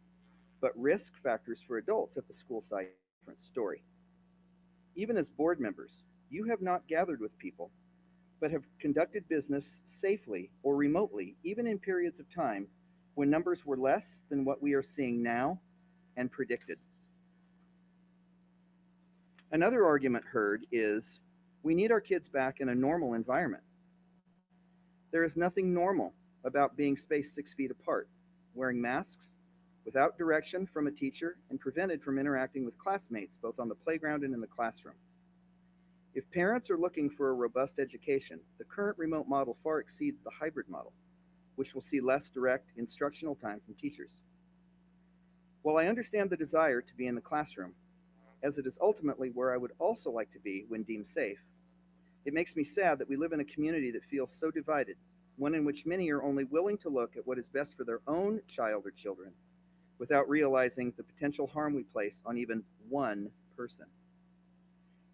but risk factors for adults at the school site are a different story. Even as board members, you have not gathered with people, but have conducted business safely or remotely, even in periods of time when numbers were less than what we are seeing now and predicted. Another argument heard is, we need our kids back in a normal environment. There is nothing normal about being spaced 6 feet apart, wearing masks, without direction from a teacher, and prevented from interacting with classmates both on the playground and in the classroom. If parents are looking for a robust education, the current remote model far exceeds the hybrid model, which will see less direct instructional time from teachers. While I understand the desire to be in the classroom, as it is ultimately where I would also like to be when deemed safe, it makes me sad that we live in a community that feels so divided, one in which many are only willing to look at what is best for their own child or children, without realizing the potential harm we place on even one person.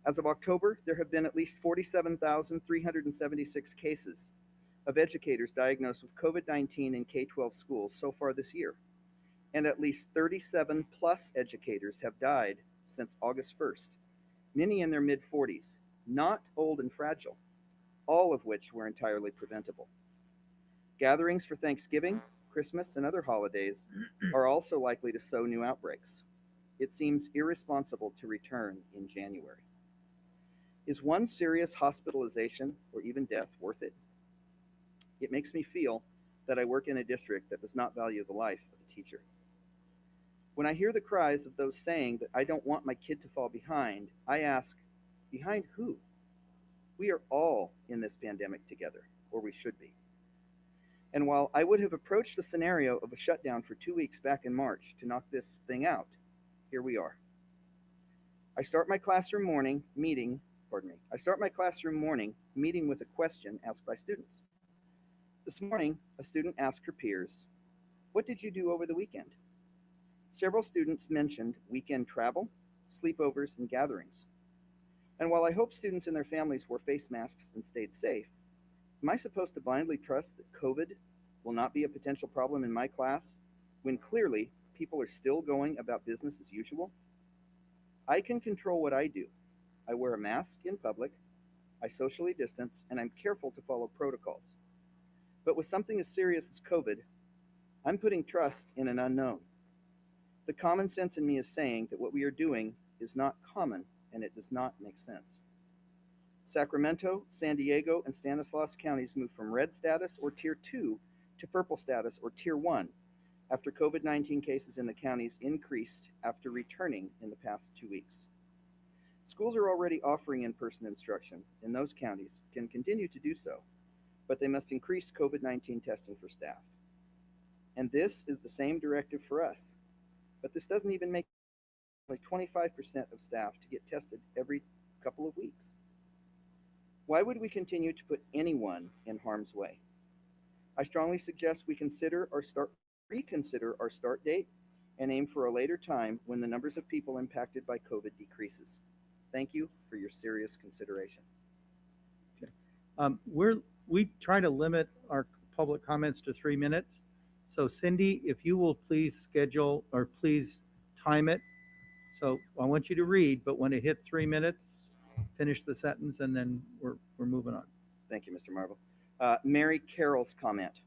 As of October, there have been at least 47,376 cases of educators diagnosed with COVID-19 in K-12 schools so far this year, and at least 37 plus educators have died since August 1st, many in their mid-40s, not old and fragile, all of which were entirely preventable. Gatherings for Thanksgiving, Christmas, and other holidays are also likely to sow new outbreaks. it seems irresponsible to return in January. Is one serious hospitalization or even death worth it? It makes me feel that I work in a district that does not value the life of a teacher. When I hear the cries of those saying that I don't want my kid to fall behind, I ask, behind who? We are all in this pandemic together, or we should be. And while I would have approached the scenario of a shutdown for 2 weeks back in March to knock this thing out, here we are. I start my classroom morning meeting with a question asked by students. This morning, a student asked her peers, "What did you do over the weekend?" Several students mentioned weekend travel, sleepovers, and gatherings. And while I hope students and their families wore face masks and stayed safe, am I supposed to blindly trust that COVID will not be a potential problem in my class when clearly people are still going about business as usual? I can control what I do. I wear a mask in public, I socially distance, and I'm careful to follow protocols. But with something as serious as COVID, I'm putting trust in an unknown. The common sense in me is saying that what we are doing is not common and it does not make sense. Sacramento, San Diego, and Stanislaus counties moved from red status or tier 2 to purple status or tier 1 after COVID-19 cases in the counties increased after returning in the past 2 weeks. Schools are already offering in-person instruction in those counties, can continue to do so, but they must increase COVID-19 testing for staff. And this is the same directive for us, but this doesn't even make only 25% of staff to get tested every couple of weeks. Why would we continue to put anyone in harm's way? I strongly suggest we reconsider our start date and aim for a later time when the numbers of people impacted by COVID decreases. Thank you for your serious consideration. We try to limit our public comments to 3 minutes. So Cindy, if you will please schedule or please time it. So I want you to read, but when it hits 3 minutes, finish the sentence and then we're moving on. Thank you, Mr. Marble. Mary Carroll's comment.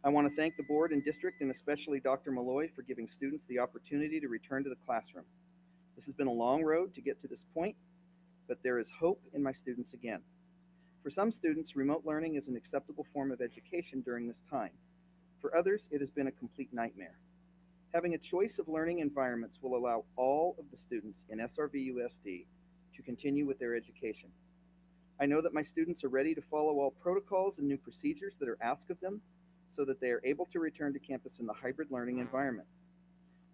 I want to thank the board and district and especially Dr. Malloy for giving students the opportunity to return to the classroom. This has been a long road to get to this point, but there is hope in my students again. For some students, remote learning is an acceptable form of education during this time. For others, it has been a complete nightmare. Having a choice of learning environments will allow all of the students in SRVUSD to continue with their education. I know that my students are ready to follow all protocols and new procedures that are asked of them so that they are able to return to campus in the hybrid learning environment.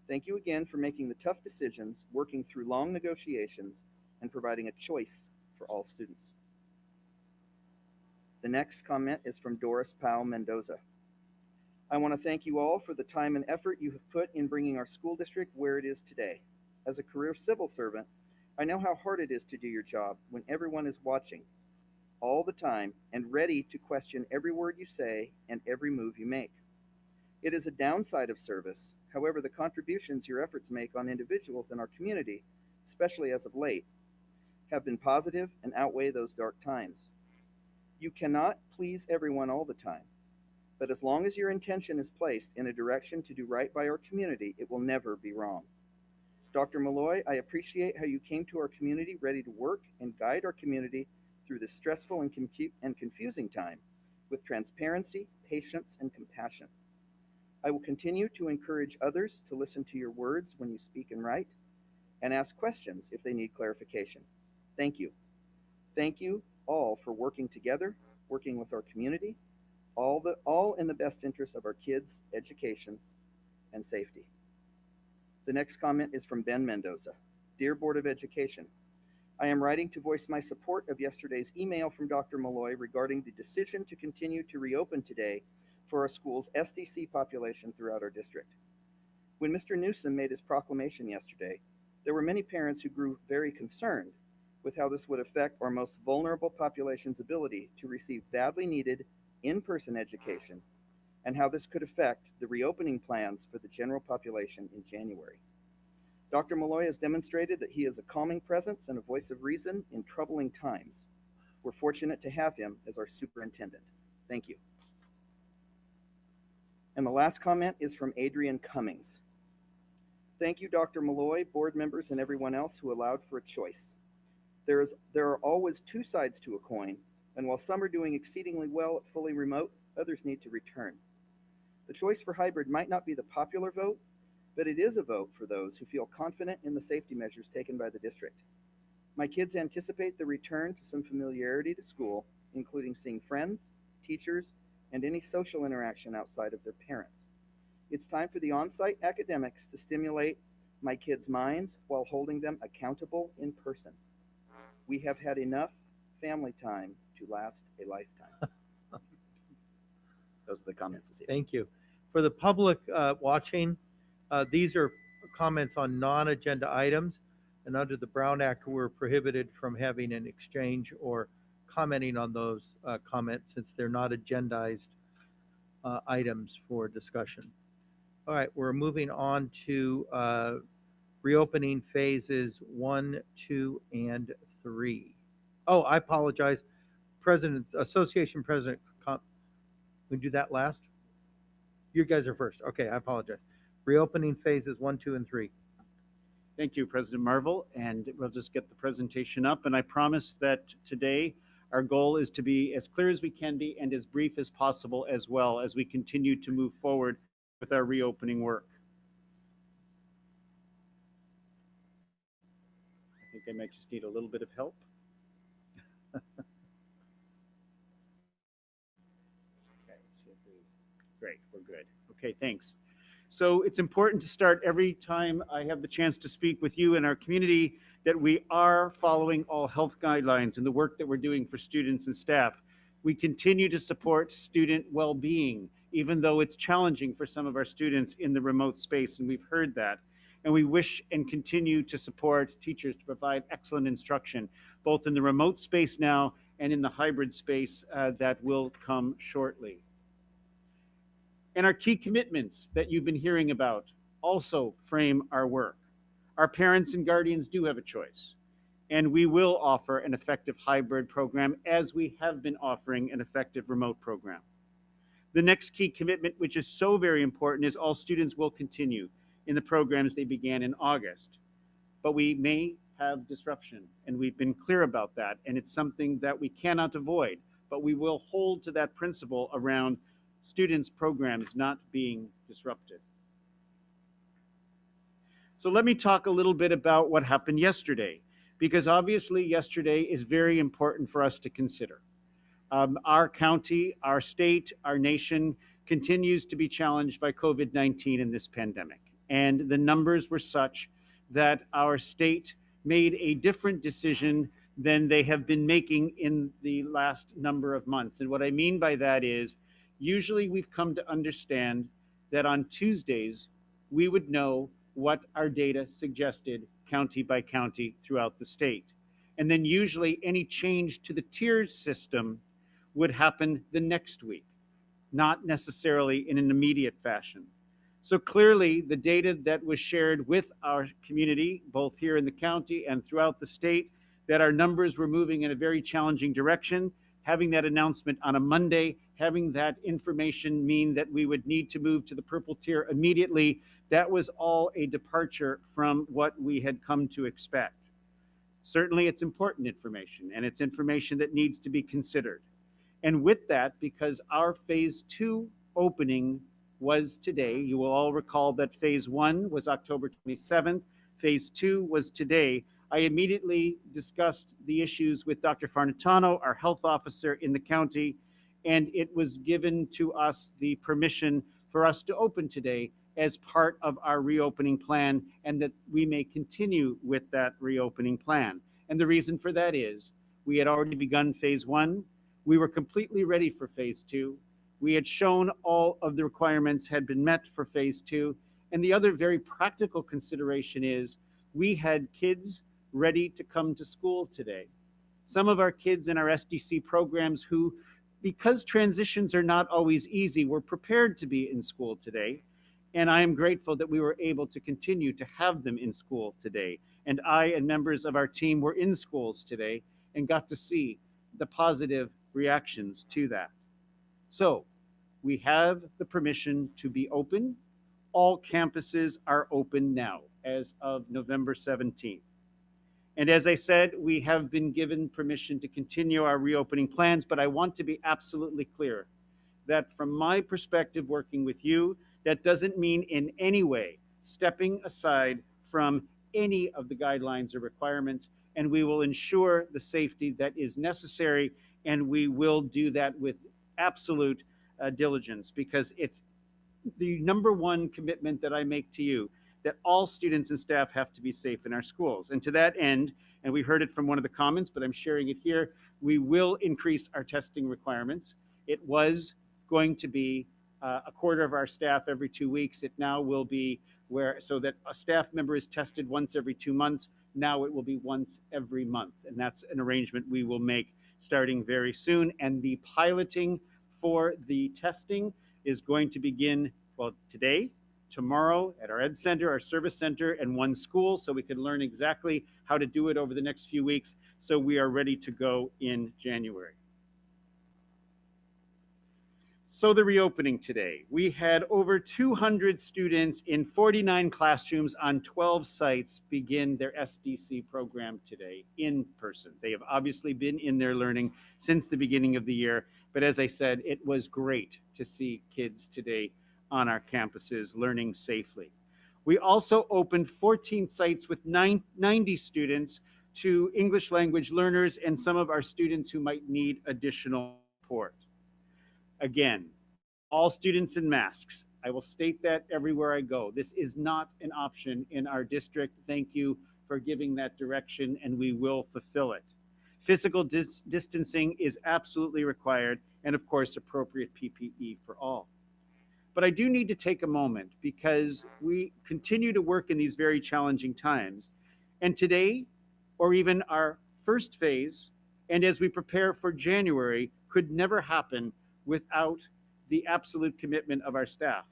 Thank you again for making the tough decisions, working through long negotiations, and providing a choice for all students. The next comment is from Doris Powell Mendoza. I want to thank you all for the time and effort you have put in bringing our school district where it is today. As a career civil servant, I know how hard it is to do your job when everyone is watching all the time and ready to question every word you say and every move you make. It is a downside of service. However, the contributions your efforts make on individuals in our community, especially as of late, have been positive and outweigh those dark times. You cannot please everyone all the time, but as long as your intention is placed in a direction to do right by our community, it will never be wrong. Dr. Malloy, I appreciate how you came to our community ready to work and guide our community through this stressful and confusing time with transparency, patience, and compassion. I will continue to encourage others to listen to your words when you speak and write, and ask questions if they need clarification. Thank you. Thank you all for working together, working with our community, all in the best interest of our kids' education and safety. The next comment is from Ben Mendoza. Dear Board of Education, I am writing to voice my support of yesterday's email from Dr. Malloy regarding the decision to continue to reopen today for our school's SDC population throughout our district. When Mr. Newsom made his proclamation yesterday, there were many parents who grew very concerned with how this would affect our most vulnerable population's ability to receive badly needed in-person education and how this could affect the reopening plans for the general population in January. Dr. Malloy has demonstrated that he is a calming presence and a voice of reason in troubling times. We're fortunate to have him as our superintendent. Thank you. And the last comment is from Adrian Cummings. Thank you, Dr. Malloy, board members, and everyone else who allowed for a choice. There are always two sides to a coin, and while some are doing exceedingly well at fully remote, others need to return. The choice for hybrid might not be the popular vote, but it is a vote for those who feel confident in the safety measures taken by the district. My kids anticipate the return to some familiarity to school, including seeing friends, teachers, and any social interaction outside of their parents. It's time for the on-site academics to stimulate my kids' minds while holding them accountable in person. We have had enough family time to last a lifetime. Those are the comments this evening. Thank you. For the public watching, these are comments on non-agenda items, and under the Brown Act, we're prohibited from having an exchange or commenting on those comments since they're not agendized items for discussion. All right, we're moving on to reopening phases 1, 2, and 3. Oh, I apologize. Association President, we do that last? You guys are first. Okay, I apologize. Reopening phases 1, 2, and 3. Thank you, President Marvel, and we'll just get the presentation up. And I promise that today our goal is to be as clear as we can be and as brief as possible as well as we continue to move forward with our reopening work. I think I might just need a little bit of help. Okay, see if great, we're good. Okay, thanks. So it's important to start every time I have the chance to speak with you in our community that we are following all health guidelines and the work that we're doing for students and staff. We continue to support student well-being, even though it's challenging for some of our students in the remote space, and we've heard that. And we wish and continue to support teachers to provide excellent instruction, both in the remote space now and in the hybrid space that will come shortly. And our key commitments that you've been hearing about also frame our work. Our parents and guardians do have a choice, and we will offer an effective hybrid program as we have been offering an effective remote program. The next key commitment, which is so very important, is all students will continue in the programs they began in August. But we may have disruption, and we've been clear about that, and it's something that we cannot avoid, but we will hold to that principle around students' programs not being disrupted. So let me talk a little bit about what happened yesterday, because obviously yesterday is very important for us to consider. Our county, our state, our nation continues to be challenged by COVID-19 in this pandemic. And the numbers were such that our state made a different decision than they have been making in the last number of months. And what I mean by that is, usually we've come to understand that on Tuesdays, we would know what our data suggested county by county throughout the state. And then usually any change to the tiers system would happen the next week, not necessarily in an immediate fashion. So clearly the data that was shared with our community, both here in the county and throughout the state, that our numbers were moving in a very challenging direction, having that announcement on a Monday, having that information mean that we would need to move to the purple tier immediately, that was all a departure from what we had come to expect. Certainly it's important information, and it's information that needs to be considered. And with that, because our phase 2 opening was today, you will all recall that phase 1 was October 27th, phase 2 was today. I immediately discussed the issues with Dr. Farnitano, our health officer in the county, and it was given to us the permission for us to open today as part of our reopening plan, and that we may continue with that reopening plan. And the reason for that is we had already begun phase 1. We were completely ready for phase 2. We had shown all of the requirements had been met for phase 2. And the other very practical consideration is we had kids ready to come to school today. Some of our kids in our SDC programs who, because transitions are not always easy, were prepared to be in school today. And I am grateful that we were able to continue to have them in school today. And I and members of our team were in schools today and got to see the positive reactions to that. So we have the permission to be open. All campuses are open now. as of November 17th. And as I said, we have been given permission to continue our reopening plans, but I want to be absolutely clear that from my perspective working with you, that doesn't mean in any way stepping aside from any of the guidelines or requirements, and we will ensure the safety that is necessary, and we will do that with absolute diligence, because it's the number one commitment that I make to you, that all students and staff have to be safe in our schools. And to that end, and we heard it from one of the comments, but I'm sharing it here, we will increase our testing requirements. It was going to be a quarter of our staff every 2 weeks. It now will be so that a staff member is tested once every 2 months. Now it will be once every month. And that's an arrangement we will make starting very soon. And the piloting for the testing is going to begin, well, today, tomorrow at our Ed Center, our Service Center, and one school, so we can learn exactly how to do it over the next few weeks, so we are ready to go in January. So the reopening today, we had over 200 students in 49 classrooms on 12 sites begin their SDC program today in person. They have obviously been in their learning since the beginning of the year, but as I said, it was great to see kids today on our campuses learning safely. We also opened 14 sites with 90 students to English language learners and some of our students who might need additional support. Again, all students in masks. I will state that everywhere I go. This is not an option in our district. Thank you for giving that direction, and we will fulfill it. Physical distancing is absolutely required, and of course, appropriate PPE for all. But I do need to take a moment because we continue to work in these very challenging times. And today, or even our first phase, and as we prepare for January, could never happen without the absolute commitment of our staff.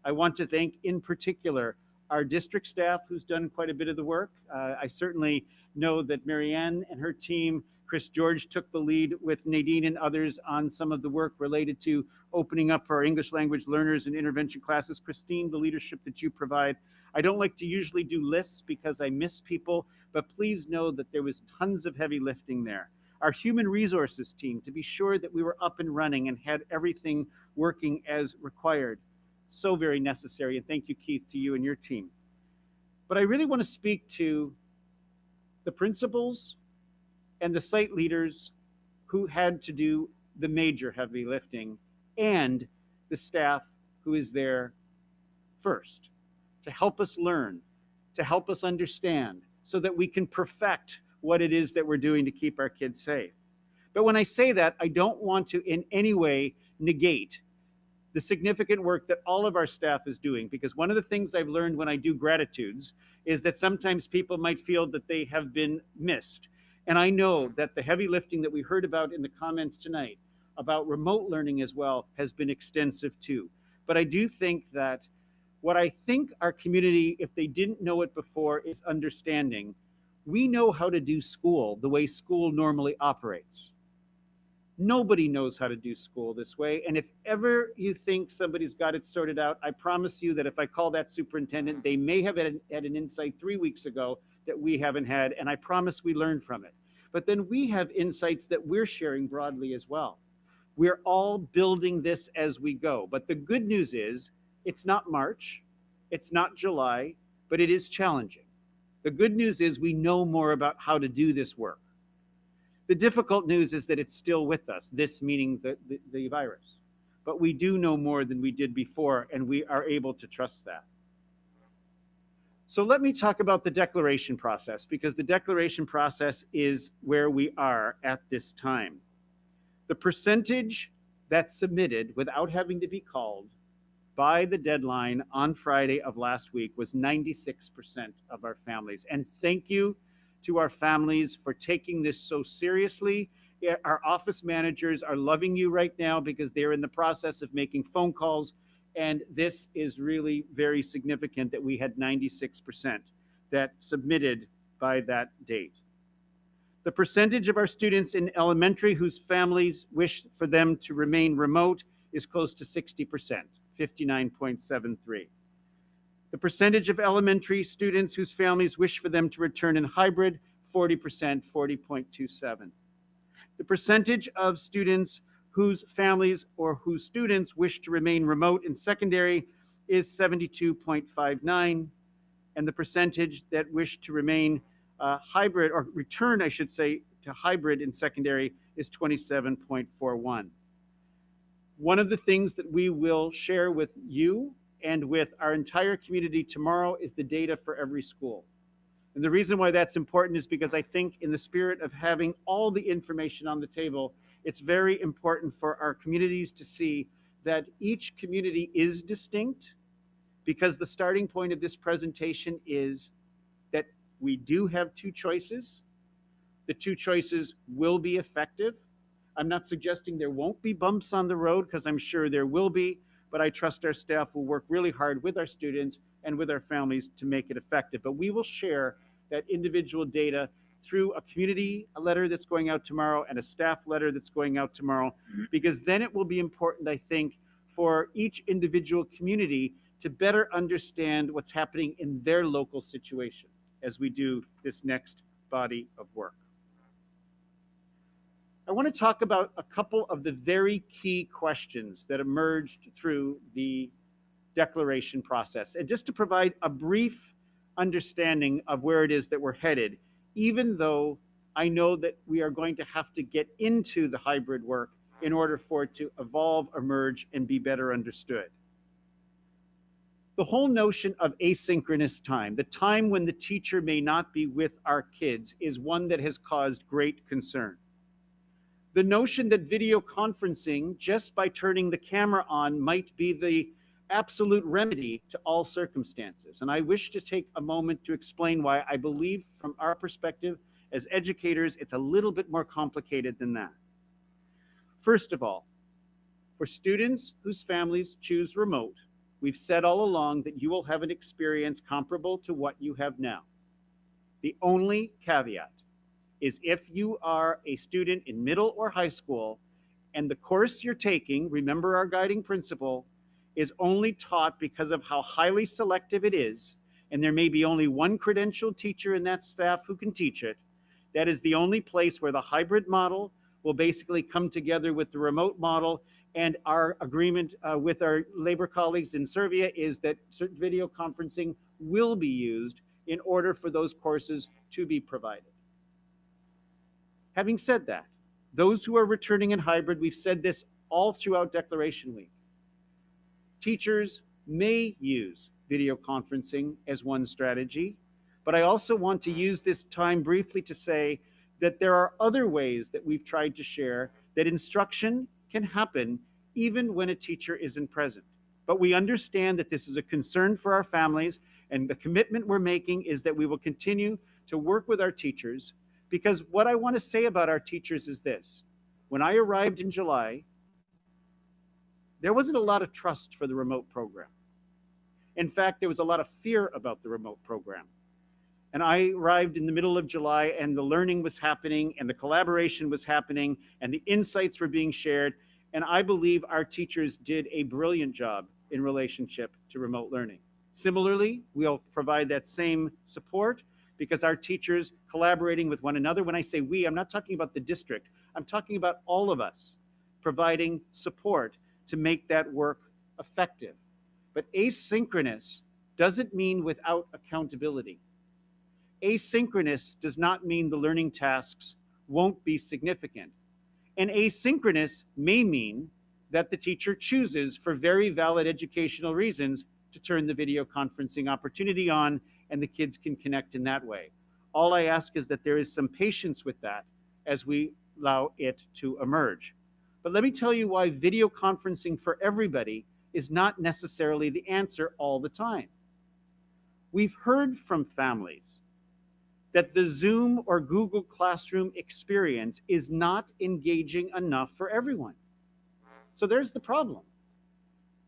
I want to thank in particular our district staff who's done quite a bit of the work. I certainly know that Marianne and her team, Chris George took the lead with Nadine and others on some of the work related to opening up for our English language learners and intervention classes. Christine, the leadership that you provide. I don't like to usually do lists because I miss people, but please know that there was tons of heavy lifting there. Our human resources team, to be sure that we were up and running and had everything working as required. So very necessary, and thank you, Keith, to you and your team. But I really want to speak to the principals and the site leaders who had to do the major heavy lifting, and the staff who is there first to help us learn, to help us understand, so that we can perfect what it is that we're doing to keep our kids safe. But when I say that, I don't want to in any way negate the significant work that all of our staff is doing, because one of the things I've learned when I do gratitudes is that sometimes people might feel that they have been missed. And I know that the heavy lifting that we heard about in the comments tonight about remote learning as well has been extensive too. But I do think that what I think our community, if they didn't know it before, is understanding. We know how to do school the way school normally operates. Nobody knows how to do school this way. And if ever you think somebody's got it sorted out, I promise you that if I call that superintendent, they may have had an insight 3 weeks ago that we haven't had, and I promise we learned from it. But then we have insights that we're sharing broadly as well. We're all building this as we go. But the good news is it's not March, it's not July, but it is challenging. The good news is we know more about how to do this work. The difficult news is that it's still with us, this meaning the virus. But we do know more than we did before, and we are able to trust that. So let me talk about the declaration process, because the declaration process is where we are at this time. The percentage that's submitted without having to be called by the deadline on Friday of last week was 96% of our families. And thank you to our families for taking this so seriously. Our office managers are loving you right now because they're in the process of making phone calls. And this is really very significant that we had 96% that submitted by that date. The percentage of our students in elementary whose families wish for them to remain remote is close to 60%. 59.73. The percentage of elementary students whose families wish for them to return in hybrid, 40%, 40.27. The percentage of students whose families or whose students wish to remain remote in secondary is 72.59, and the percentage that wish to remain hybrid, or return, I should say, to hybrid in secondary is 27.41. One of the things that we will share with you and with our entire community tomorrow is the data for every school. And the reason why that's important is because I think in the spirit of having all the information on the table, it's very important for our communities to see that each community is distinct, because the starting point of this presentation is that we do have two choices. The two choices will be effective. I'm not suggesting there won't be bumps on the road, because I'm sure there will be, but I trust our staff will work really hard with our students and with our families to make it effective. But we will share that individual data through a community letter that's going out tomorrow and a staff letter that's going out tomorrow, because then it will be important, I think, for each individual community to better understand what's happening in their local situation as we do this next body of work. I want to talk about a couple of the very key questions that emerged through the declaration process. And just to provide a brief understanding of where it is that we're headed, even though I know that we are going to have to get into the hybrid work in order for it to evolve, emerge, and be better understood. The whole notion of asynchronous time, the time when the teacher may not be with our kids, is one that has caused great concern. The notion that video conferencing, just by turning the camera on, might be the absolute remedy to all circumstances. And I wish to take a moment to explain why I believe, from our perspective as educators, it's a little bit more complicated than that. First of all, for students whose families choose remote, we've said all along that you will have an experience comparable to what you have now. The only caveat is if you are a student in middle or high school and the course you're taking, remember our guiding principle, is only taught because of how highly selective it is, and there may be only one credentialed teacher in that staff who can teach it, that is the only place where the hybrid model will basically come together with the remote model. And our agreement with our labor colleagues in Serbia is that video conferencing will be used in order for those courses to be provided. Having said that, those who are returning in hybrid, we've said this all throughout Declaration Week, teachers may use video conferencing as one strategy, but I also want to use this time briefly to say that there are other ways that we've tried to share that instruction can happen even when a teacher isn't present. But we understand that this is a concern for our families, and the commitment we're making is that we will continue to work with our teachers, because what I want to say about our teachers is this. When I arrived in July, there wasn't a lot of trust for the remote program. In fact, there was a lot of fear about the remote program. And I arrived in the middle of July, and the learning was happening, and the collaboration was happening, and the insights were being shared. And I believe our teachers did a brilliant job in relationship to remote learning. Similarly, we'll provide that same support, because our teachers collaborating with one another, when I say we, I'm not talking about the district, I'm talking about all of us providing support to make that work effective. But asynchronous doesn't mean without accountability. Asynchronous does not mean the learning tasks won't be significant. And asynchronous may mean that the teacher chooses, for very valid educational reasons, to turn the video conferencing opportunity on, and the kids can connect in that way. All I ask is that there is some patience with that as we allow it to emerge. But let me tell you why video conferencing for everybody is not necessarily the answer all the time. We've heard from families that the Zoom or Google Classroom experience is not engaging enough for everyone. So there's the problem.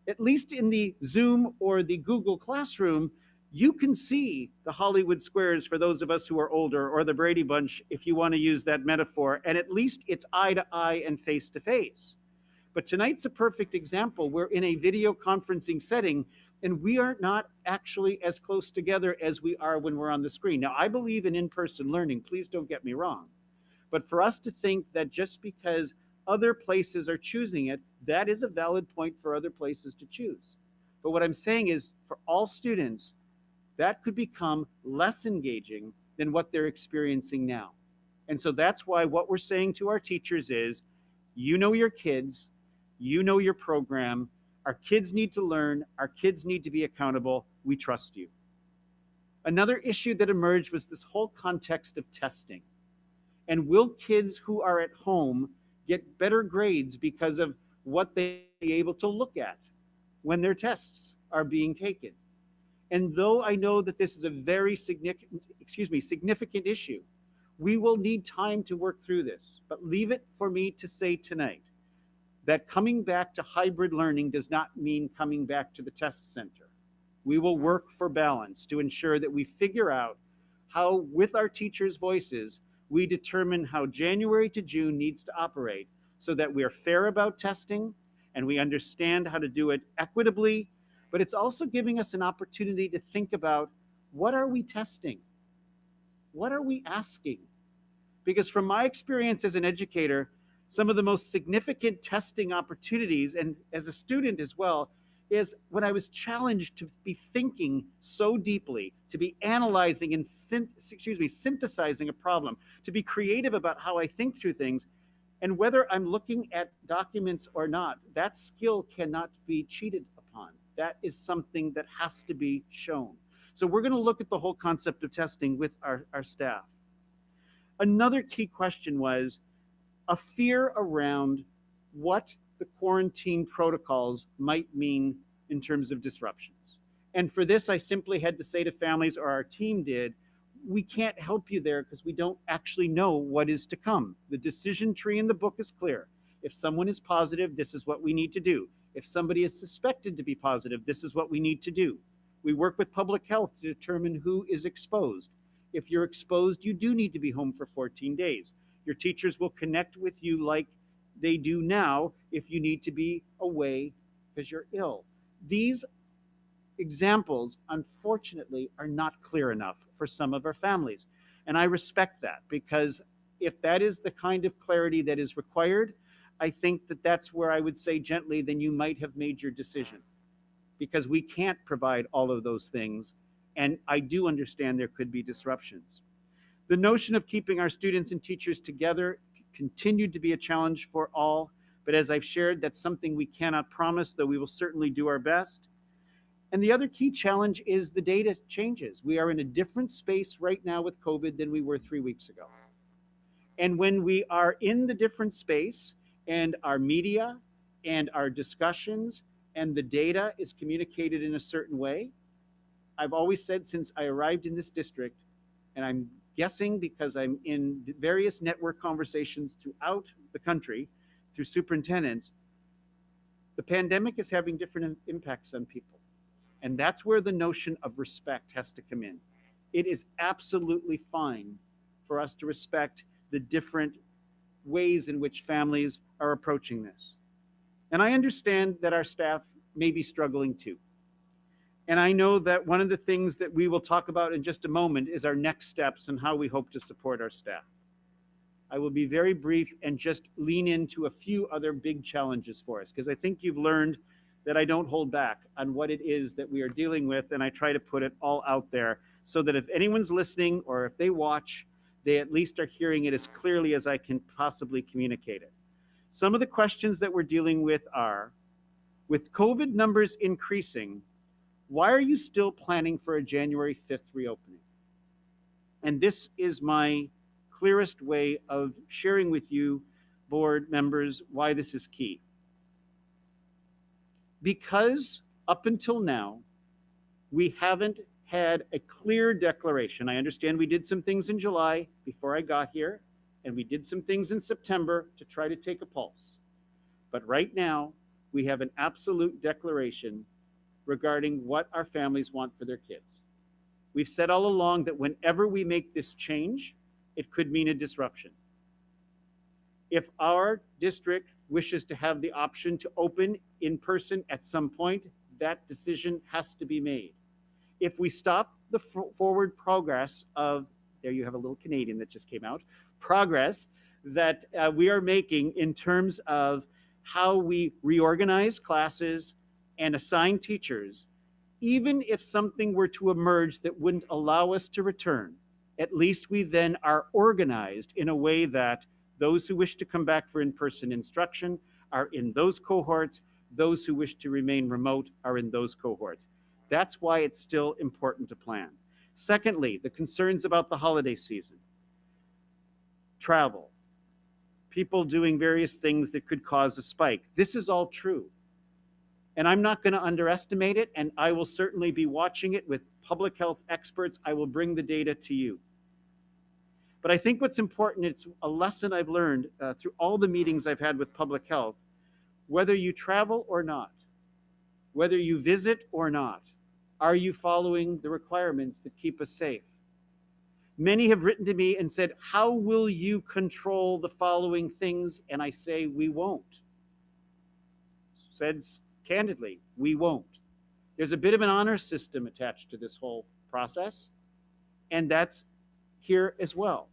At least in the Zoom or the Google Classroom, you can see the Hollywood squares for those of us who are older, or the Brady Bunch, if you want to use that metaphor, and at least it's eye to eye and face to face. But tonight's a perfect example where in a video conferencing setting, And we are not actually as close together as we are when we're on the screen. Now, I believe in in-person learning, please don't get me wrong. But for us to think that just because other places are choosing it, that is a valid point for other places to choose. But what I'm saying is, for all students, that could become less engaging than what they're experiencing now. And so that's why what we're saying to our teachers is, you know your kids, you know your program, our kids need to learn, our kids need to be accountable, we trust you. Another issue that emerged was this whole context of testing. And will kids who are at home get better grades because of what they are able to look at when their tests are being taken? And though I know that this is a very significant issue, we will need time to work through this. But leave it for me to say tonight that coming back to hybrid learning does not mean coming back to the test center. We will work for balance to ensure that we figure out how, with our teachers' voices, we determine how January to June needs to operate so that we are fair about testing and we understand how to do it equitably, but it's also giving us an opportunity to think about, what are we testing? What are we asking? Because from my experience as an educator, some of the most significant testing opportunities, and as a student as well, is when I was challenged to be thinking so deeply, to be analyzing and synthesizing a problem, to be creative about how I think through things, and whether I'm looking at documents or not, that skill cannot be cheated upon. That is something that has to be shown. So we're going to look at the whole concept of testing with our staff. Another key question was a fear around what the quarantine protocols might mean in terms of disruptions. And for this, I simply had to say to families, or our team did, we can't help you there because we don't actually know what is to come. The decision tree in the book is clear. If someone is positive, this is what we need to do. If somebody is suspected to be positive, this is what we need to do. We work with public health to determine who is exposed. If you're exposed, you do need to be home for 14 days. Your teachers will connect with you like they do now if you need to be away because you're ill. These examples, unfortunately, are not clear enough for some of our families. And I respect that, because if that is the kind of clarity that is required, I think that that's where I would say gently, then you might have made your decision, because we can't provide all of those things. And I do understand there could be disruptions. The notion of keeping our students and teachers together continued to be a challenge for all, but as I've shared, that's something we cannot promise, though we will certainly do our best. And the other key challenge is the data changes. We are in a different space right now with COVID than we were 3 weeks ago. And when we are in the different space and our media and our discussions and the data is communicated in a certain way, I've always said since I arrived in this district, and I'm guessing because I'm in various network conversations throughout the country through superintendents, the pandemic is having different impacts on people. And that's where the notion of respect has to come in. It is absolutely fine for us to respect the different ways in which families are approaching this. And I understand that our staff may be struggling too. And I know that one of the things that we will talk about in just a moment is our next steps and how we hope to support our staff. I will be very brief and just lean into a few other big challenges for us, because I think you've learned that I don't hold back on what it is that we are dealing with, and I try to put it all out there so that if anyone's listening or if they watch, they at least are hearing it as clearly as I can possibly communicate it. Some of the questions that we're dealing with are, with COVID numbers increasing, why are you still planning for a January 5th reopening? And this is my clearest way of sharing with you, board members, why this is key. Because up until now, we haven't had a clear declaration. I understand we did some things in July before I got here, and we did some things in September to try to take a pulse. But right now, we have an absolute declaration regarding what our families want for their kids. We've said all along that whenever we make this change, it could mean a disruption. If our district wishes to have the option to open in person at some point, that decision has to be made. If we stop the forward progress of, there you have a little Canadian that just came out, progress that we are making in terms of how we reorganize classes and assign teachers, even if something were to emerge that wouldn't allow us to return, at least we then are organized in a way that those who wish to come back for in-person instruction are in those cohorts, those who wish to remain remote are in those cohorts. That's why it's still important to plan. Secondly, the concerns about the holiday season. Travel. People doing various things that could cause a spike. This is all true. And I'm not going to underestimate it, and I will certainly be watching it with public health experts. I will bring the data to you. But I think what's important, it's a lesson I've learned through all the meetings I've had with public health, whether you travel or not, whether you visit or not, are you following the requirements that keep us safe? Many have written to me and said, how will you control the following things? And I say, we won't. Said candidly, we won't. There's a bit of an honor system attached to this whole process, and that's here as well.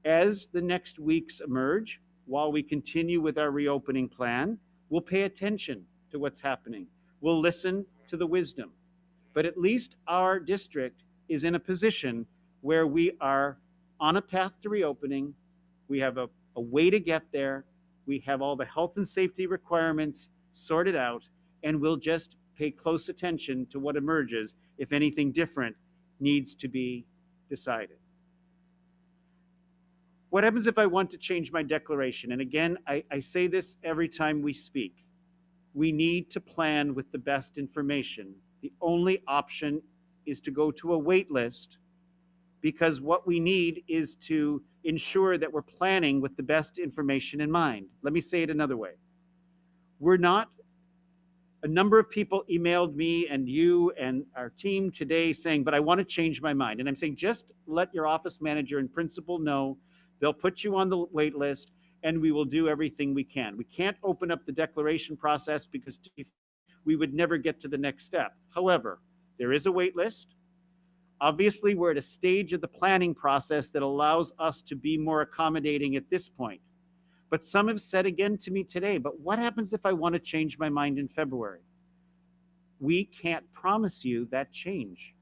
As the next weeks emerge, while we continue with our reopening plan, we'll pay attention to what's happening. We'll listen to the wisdom. But at least our district is in a position where we are on a path to reopening. We have a way to get there. We have all the health and safety requirements sorted out, and we'll just pay close attention to what emerges if anything different needs to be decided. What happens if I want to change my declaration? And again, I say this every time we speak. We need to plan with the best information. The only option is to go to a wait list, because what we need is to ensure that we're planning with the best information in mind. Let me say it another way. A number of people emailed me and you and our team today saying, but I want to change my mind. And I'm saying, just let your office manager and principal know. They'll put you on the wait list, and we will do everything we can. We can't open up the declaration process because we would never get to the next step. However, there is a wait list. Obviously, we're at a stage of the planning process that allows us to be more accommodating at this point. But some have said again to me today, but what happens if I want to change my mind in February? We can't promise you that change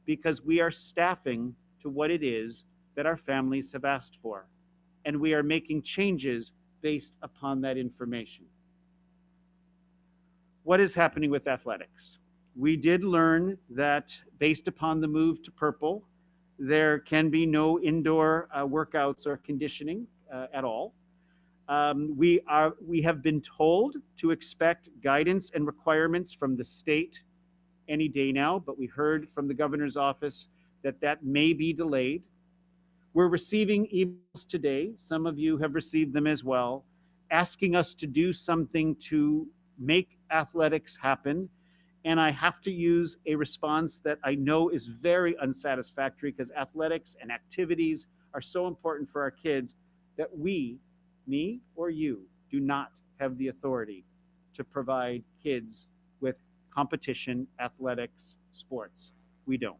because we are staffing to what it is that our families have asked for. And we are making changes based upon that information. What is happening with athletics? We did learn that based upon the move to purple, there can be no indoor workouts or conditioning at all. We have been told to expect guidance and requirements from the state any day now, but we heard from the governor's office that that may be delayed. We're receiving emails today, some of you have received them as well, asking us to do something to make athletics happen. And I have to use a response that I know is very unsatisfactory, because athletics and activities are so important for our kids that we, me or you, do not have the authority to provide kids with competition, athletics, sports. We don't.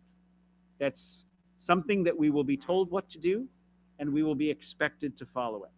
That's something that we will be told what to do, and we will be expected to follow it.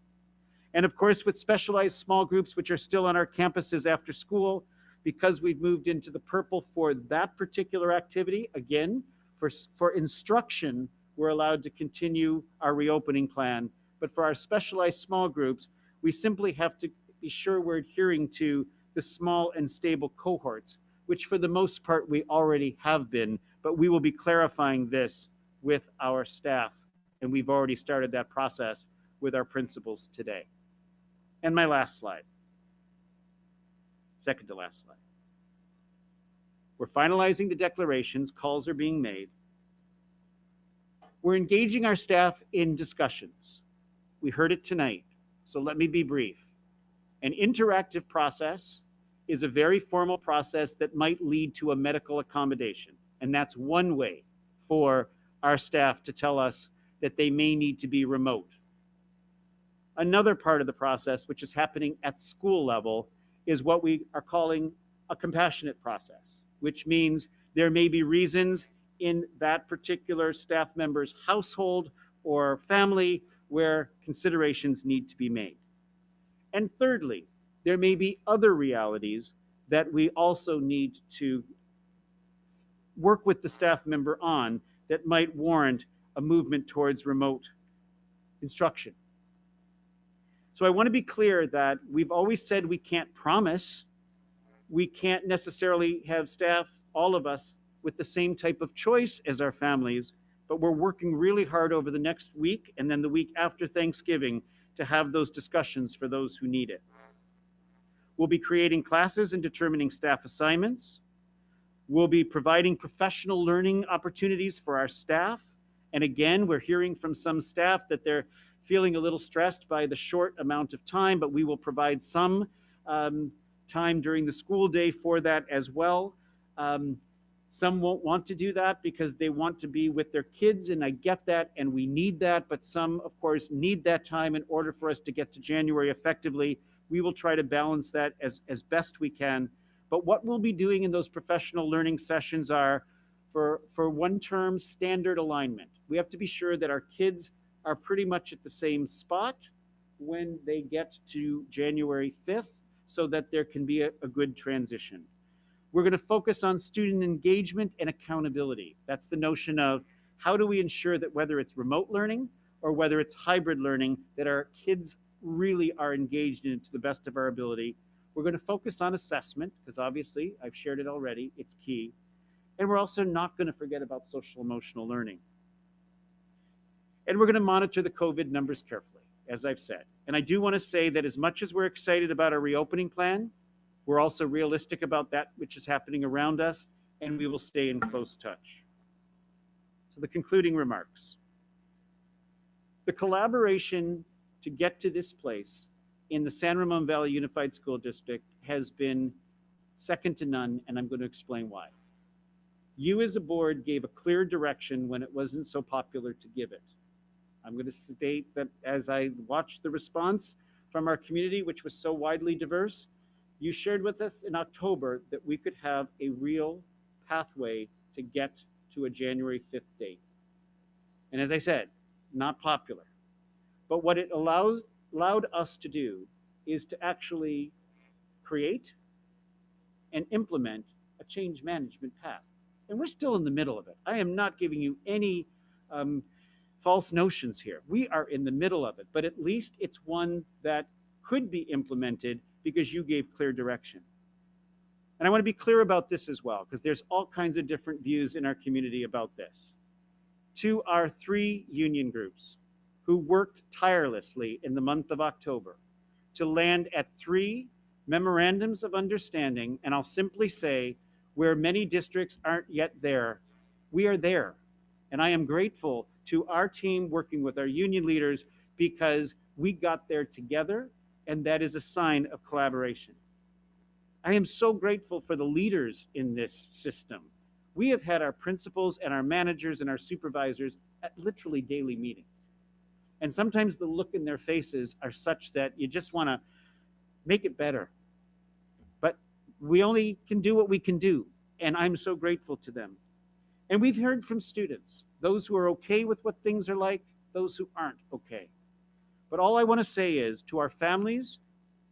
And of course, with specialized small groups, which are still on our campuses after school, because we've moved into the purple for that particular activity, again, for instruction, we're allowed to continue our reopening plan. But for our specialized small groups, we simply have to be sure we're adhering to the small and stable cohorts, which for the most part we already have been, but we will be clarifying this with our staff, and we've already started that process with our principals today. And my last slide, second to last slide. We're finalizing the declarations, calls are being made. We're engaging our staff in discussions. We heard it tonight, so let me be brief. An interactive process is a very formal process that might lead to a medical accommodation, and that's one way for our staff to tell us that they may need to be remote. Another part of the process, which is happening at school level, is what we are calling a compassionate process, which means there may be reasons in that particular staff member's household or family where considerations need to be made. And thirdly, there may be other realities that we also need to work with the staff member on that might warrant a movement towards remote instruction. So I want to be clear that we've always said we can't promise. We can't necessarily have staff, all of us, with the same type of choice as our families, but we're working really hard over the next week and then the week after Thanksgiving to have those discussions for those who need it. We'll be creating classes and determining staff assignments. We'll be providing professional learning opportunities for our staff. And again, we're hearing from some staff that they're feeling a little stressed by the short amount of time, but we will provide some time during the school day for that as well. Some won't want to do that because they want to be with their kids, and I get that, and we need that, but some, of course, need that time in order for us to get to January effectively. We will try to balance that as best we can. But what we'll be doing in those professional learning sessions are for one term standard alignment. We have to be sure that our kids are pretty much at the same spot when they get to January 5th so that there can be a good transition. We're going to focus on student engagement and accountability. That's the notion of how do we ensure that whether it's remote learning or whether it's hybrid learning, that our kids really are engaged in it to the best of our ability. We're going to focus on assessment because obviously I've shared it already, it's key. And we're also not going to forget about social emotional learning. And we're going to monitor the COVID numbers carefully, as I've said. And I do want to say that as much as we're excited about our reopening plan, we're also realistic about that which is happening around us, and we will stay in close touch. So the concluding remarks. The collaboration to get to this place in the San Ramon Valley Unified School District has been second to none, and I'm going to explain why. You as a board gave a clear direction when it wasn't so popular to give it. I'm going to state that as I watched the response from our community, which was so widely diverse, you shared with us in October that we could have a real pathway to get to a January 5th date. And as I said, not popular. But what it allowed us to do is to actually create and implement a change management path. And we're still in the middle of it. I am not giving you any false notions here. We are in the middle of it, but at least it's one that could be implemented because you gave clear direction. And I want to be clear about this as well, because there's all kinds of different views in our community about this. To our 3 union groups who worked tirelessly in the month of October to land at 3 memorandums of understanding, and I'll simply say, where many districts aren't yet there, we are there. And I am grateful to our team working with our union leaders because we got there together, and that is a sign of collaboration. I am so grateful for the leaders in this system. We have had our principals and our managers and our supervisors at literally daily meetings. And sometimes the look in their faces are such that you just want to make it better. But we only can do what we can do, and I'm so grateful to them. And we've heard from students, those who are okay with what things are like, those who aren't okay. But all I want to say is to our families,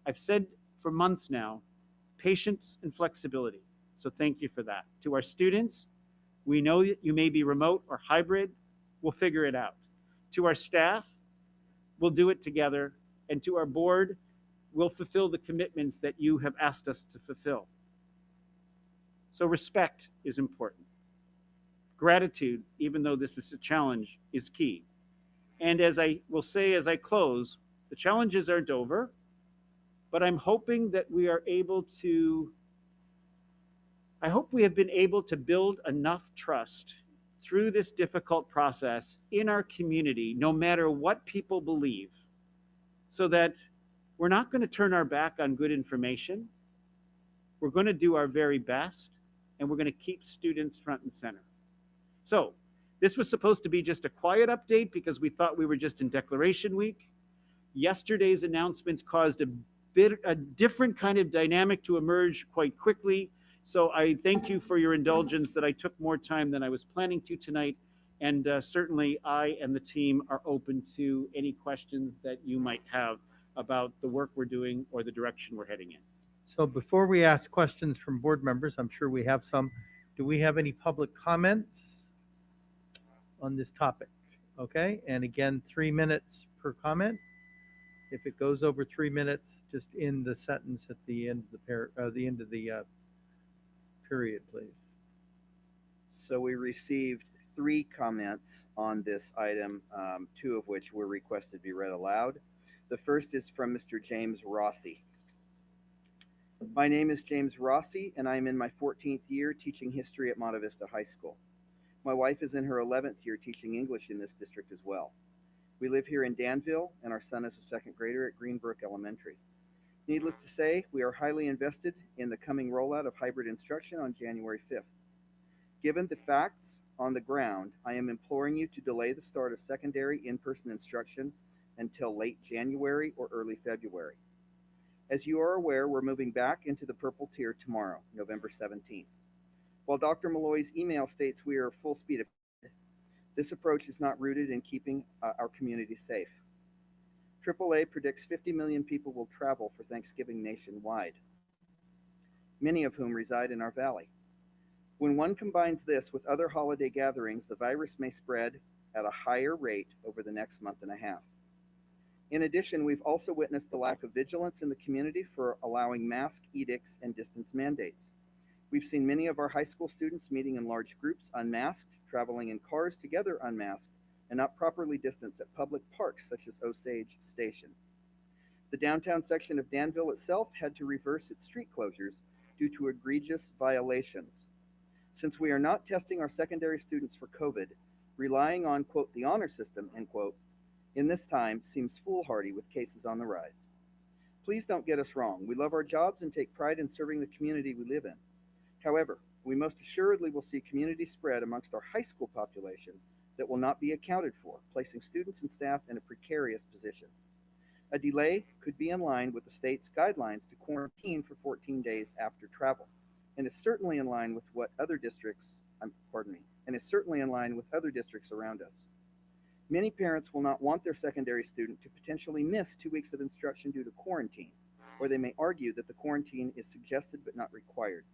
I've said for months now, patience and flexibility. So thank you for that. To our students, we know that you may be remote or hybrid. We'll figure it out. To our staff, we'll do it together. And to our board, we'll fulfill the commitments that you have asked us to fulfill. So respect is important. Gratitude, even though this is a challenge, is key. And as I will say as I close, the challenges aren't over, but I'm hoping that we are able to, I hope we have been able to build enough trust through this difficult process in our community, no matter what people believe, so that we're not going to turn our back on good information. We're going to do our very best, and we're going to keep students front and center. So this was supposed to be just a quiet update because we thought we were just in Declaration Week. Yesterday's announcements caused a a different kind of dynamic to emerge quite quickly. So I thank you for your indulgence that I took more time than I was planning to tonight. And certainly I and the team are open to any questions that you might have about the work we're doing or the direction we're heading in. So before we ask questions from board members, I'm sure we have some. Do we have any public comments on this topic? Okay, and again, 3 minutes per comment. If it goes over 3 minutes, just end the sentence at the end of the period, please. So we received 3 comments on this item, 2 of which were requested to be read aloud. The first is from Mr. James Rossi. My name is James Rossi, and I am in my 14th year teaching history at Monte Vista High School. My wife is in her 11th year teaching English in this district as well. We live here in Danville, and our son is a 2nd grader at Greenbrook Elementary. Needless to say, we are highly invested in the coming rollout of hybrid instruction on January 5th. Given the facts on the ground, I am imploring you to delay the start of secondary in-person instruction until late January or early February. As you are aware, we're moving back into the purple tier tomorrow, November 17th. While Dr. Malloy's email states we are full speed ahead, this approach is not rooted in keeping our community safe. AAA predicts 50 million people will travel for Thanksgiving nationwide, many of whom reside in our valley. When one combines this with other holiday gatherings, the virus may spread at a higher rate over the next month and a half. In addition, we've also witnessed the lack of vigilance in the community for allowing mask edicts and distance mandates. We've seen many of our high school students meeting in large groups unmasked, traveling in cars together unmasked, and not properly distanced at public parks such as Osage Station. The downtown section of Danville itself had to reverse its street closures due to egregious violations. Since we are not testing our secondary students for COVID, relying on, quote, the honor system, end quote, in this time seems foolhardy with cases on the rise. Please don't get us wrong. We love our jobs and take pride in serving the community we live in. However, we most assuredly will see community spread amongst our high school population that will not be accounted for, placing students and staff in a precarious position. A delay could be in line with the state's guidelines to quarantine for 14 days after travel, and is certainly in line with what other districts, and is certainly in line with other districts around us. Many parents will not want their secondary student to potentially miss 2 weeks of instruction due to quarantine, or they may argue that the quarantine is suggested but not required.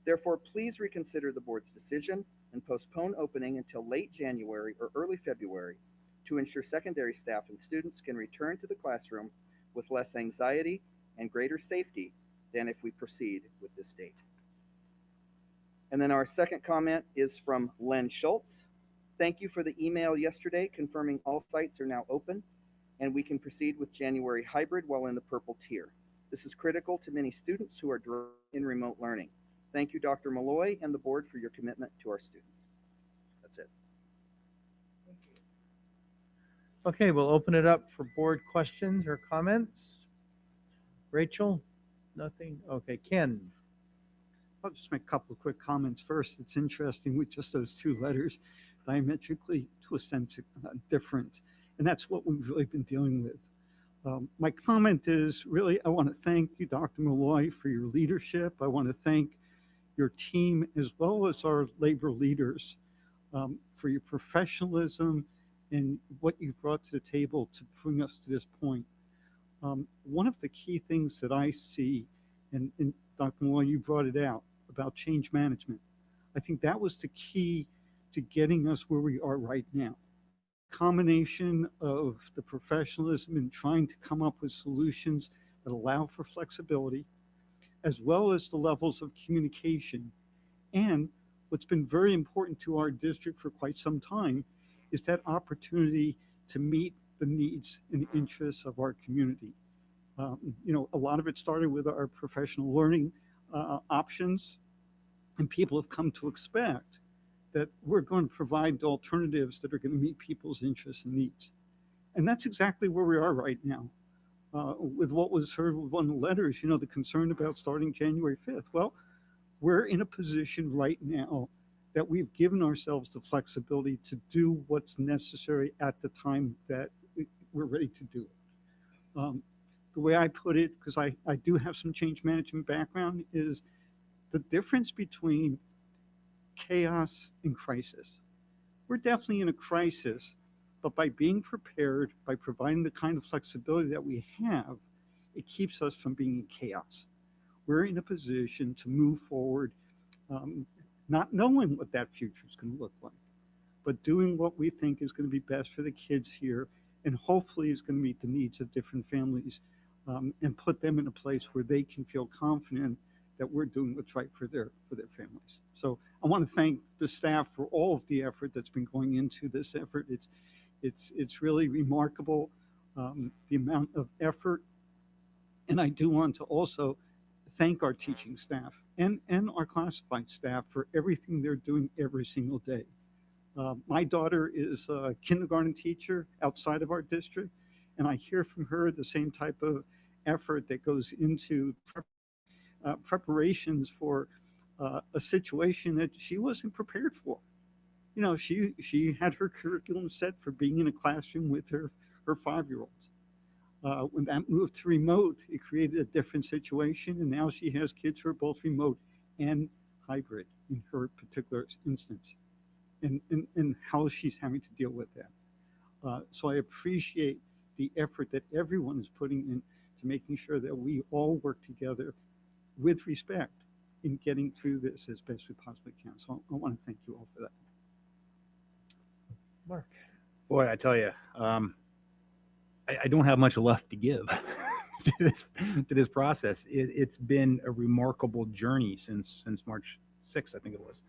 Therefore, please reconsider the board's decision and postpone opening until late January or early February to ensure secondary staff and students can return to the classroom with less anxiety and greater safety than if we proceed with this date. And then our second comment is from Len Schultz. Thank you for the email yesterday confirming all sites are now open and we can proceed with January hybrid while in the purple tier. This is critical to many students who are in remote learning. Thank you, Dr. Malloy and the board for your commitment to our students. That's it. Okay, we'll open it up for board questions or comments. Rachel? Nothing? Okay, Ken? I'll just make a couple of quick comments. First, it's interesting with just those 2 letters, diametrically, to a sense, different. And that's what we've really been dealing with. My comment is really, I want to thank you, Dr. Malloy, for your leadership. I want to thank your team as well as our labor leaders for your professionalism and what you've brought to the table to bring us to this point. One of the key things that I see, and Dr. Malloy, you brought it out, about change management. I think that was the key to getting us where we are right now. Combination of the professionalism in trying to come up with solutions that allow for flexibility, as well as the levels of communication. And what's been very important to our district for quite some time is that opportunity to meet the needs and interests of our community. You know, a lot of it started with our professional learning options, and people have come to expect that we're going to provide alternatives that are going to meet people's interests and needs. And that's exactly where we are right now. With what was heard with one of the letters, you know, the concern about starting January 5th. Well, we're in a position right now that we've given ourselves the flexibility to do what's necessary at the time that we're ready to do it. the way I put it, because I do have some change management background, is the difference between chaos and crisis. We're definitely in a crisis, but by being prepared, by providing the kind of flexibility that we have, it keeps us from being in chaos. We're in a position to move forward, not knowing what that future is going to look like, but doing what we think is going to be best for the kids here, and hopefully is going to meet the needs of different families, and put them in a place where they can feel confident that we're doing what's right for their families. So I want to thank the staff for all of the effort that's been going into this effort. It's really remarkable, the amount of effort. And I do want to also thank our teaching staff and our classified staff for everything they're doing every single day. My daughter is a kindergarten teacher outside of our district, and I hear from her the same type of effort that goes into preparations for a situation that she wasn't prepared for. You know, she had her curriculum set for being in a classroom with her 5-year-olds. When that moved to remote, it created a different situation, and now she has kids who are both remote and hybrid in her particular instance, and how she's having to deal with that. So I appreciate the effort that everyone is putting in to making sure that we all work together with respect in getting through this as best we possibly can. So I want to thank you all for that. Mark. Boy, I tell you, I don't have much left to give to this process. It's been a remarkable journey since March 6th, I think it was.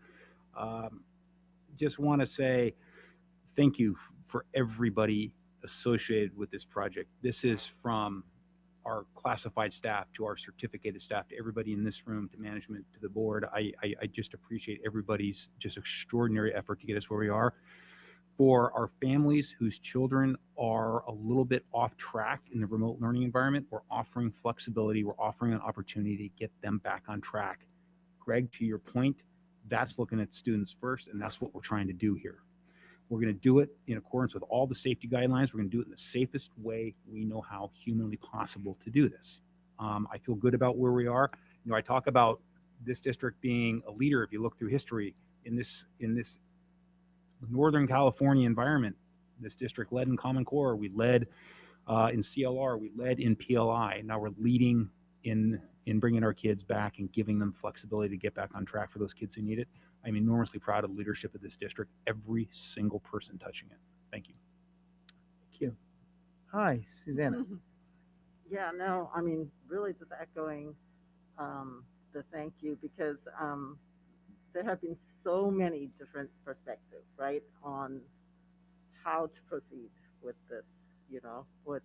Just want to say thank you for everybody associated with this project. This is from our classified staff to our certificated staff to everybody in this room to management to the board. I just appreciate everybody's just extraordinary effort to get us where we are. For our families whose children are a little bit off track in the remote learning environment, we're offering flexibility. We're offering an opportunity to get them back on track. Greg, to your point, that's looking at students first, and that's what we're trying to do here. We're going to do it in accordance with all the safety guidelines. We're going to do it in the safest way we know how humanly possible to do this. I feel good about where we are. You know, I talk about this district being a leader. If you look through history in this Northern California environment, this district led in Common Core. We led in CLR. We led in PLI. Now we're leading in bringing our kids back and giving them flexibility to get back on track for those kids who need it. I'm enormously proud of the leadership of this district, every single person touching it. Thank you. Thank you. Hi, Susanna. Yeah, no, I mean, really just echoing the thank you, because there have been so many different perspectives, right, on how to proceed with this, you know, with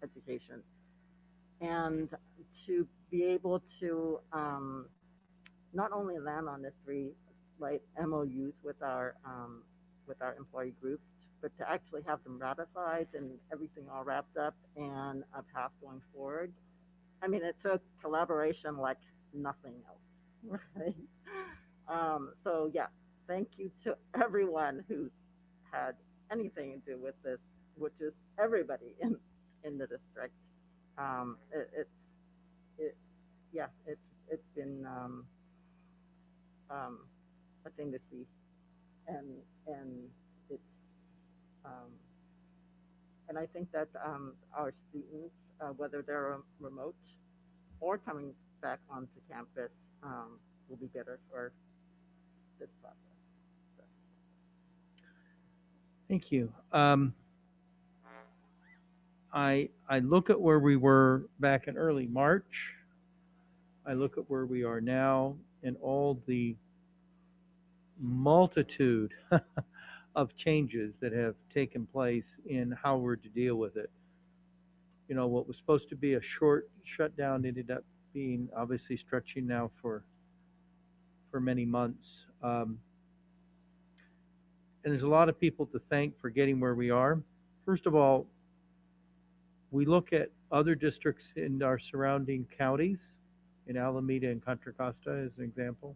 education. And to be able to not only land on the 3 right MOUs with our employee groups, but to actually have them ratified and everything all wrapped up and a path going forward. I mean, it took collaboration like nothing else, right? So yes, thank you to everyone who's had anything to do with this, which is everybody in the district. It's been a thing to see, and it's and I think that our students, whether they're remote or coming back onto campus, will be better for this process. So. Thank you. I look at where we were back in early March. I look at where we are now and all the multitude of changes that have taken place in how we're to deal with it. You know, what was supposed to be a short shutdown ended up being obviously stretching now for many months. And there's a lot of people to thank for getting where we are. First of all, we look at other districts in our surrounding counties, in Alameda and Contra Costa as an example,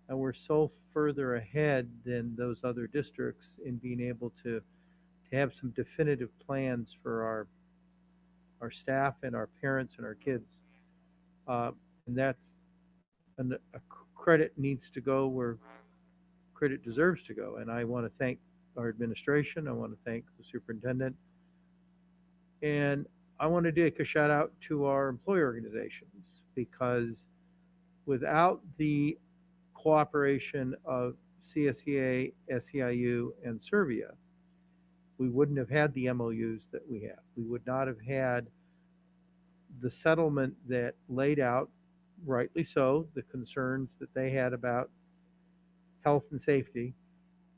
and we're so further ahead than those other districts in being able to have some definitive plans for our staff and our parents and our kids. And that's a credit needs to go where credit deserves to go. And I want to thank our administration. I want to thank the superintendent. And I want to take a shout out to our employee organizations, because without the cooperation of CSEA, SEIU, and Servia, we wouldn't have had the MOUs that we have. We would not have had the settlement that laid out, rightly so, the concerns that they had about health and safety.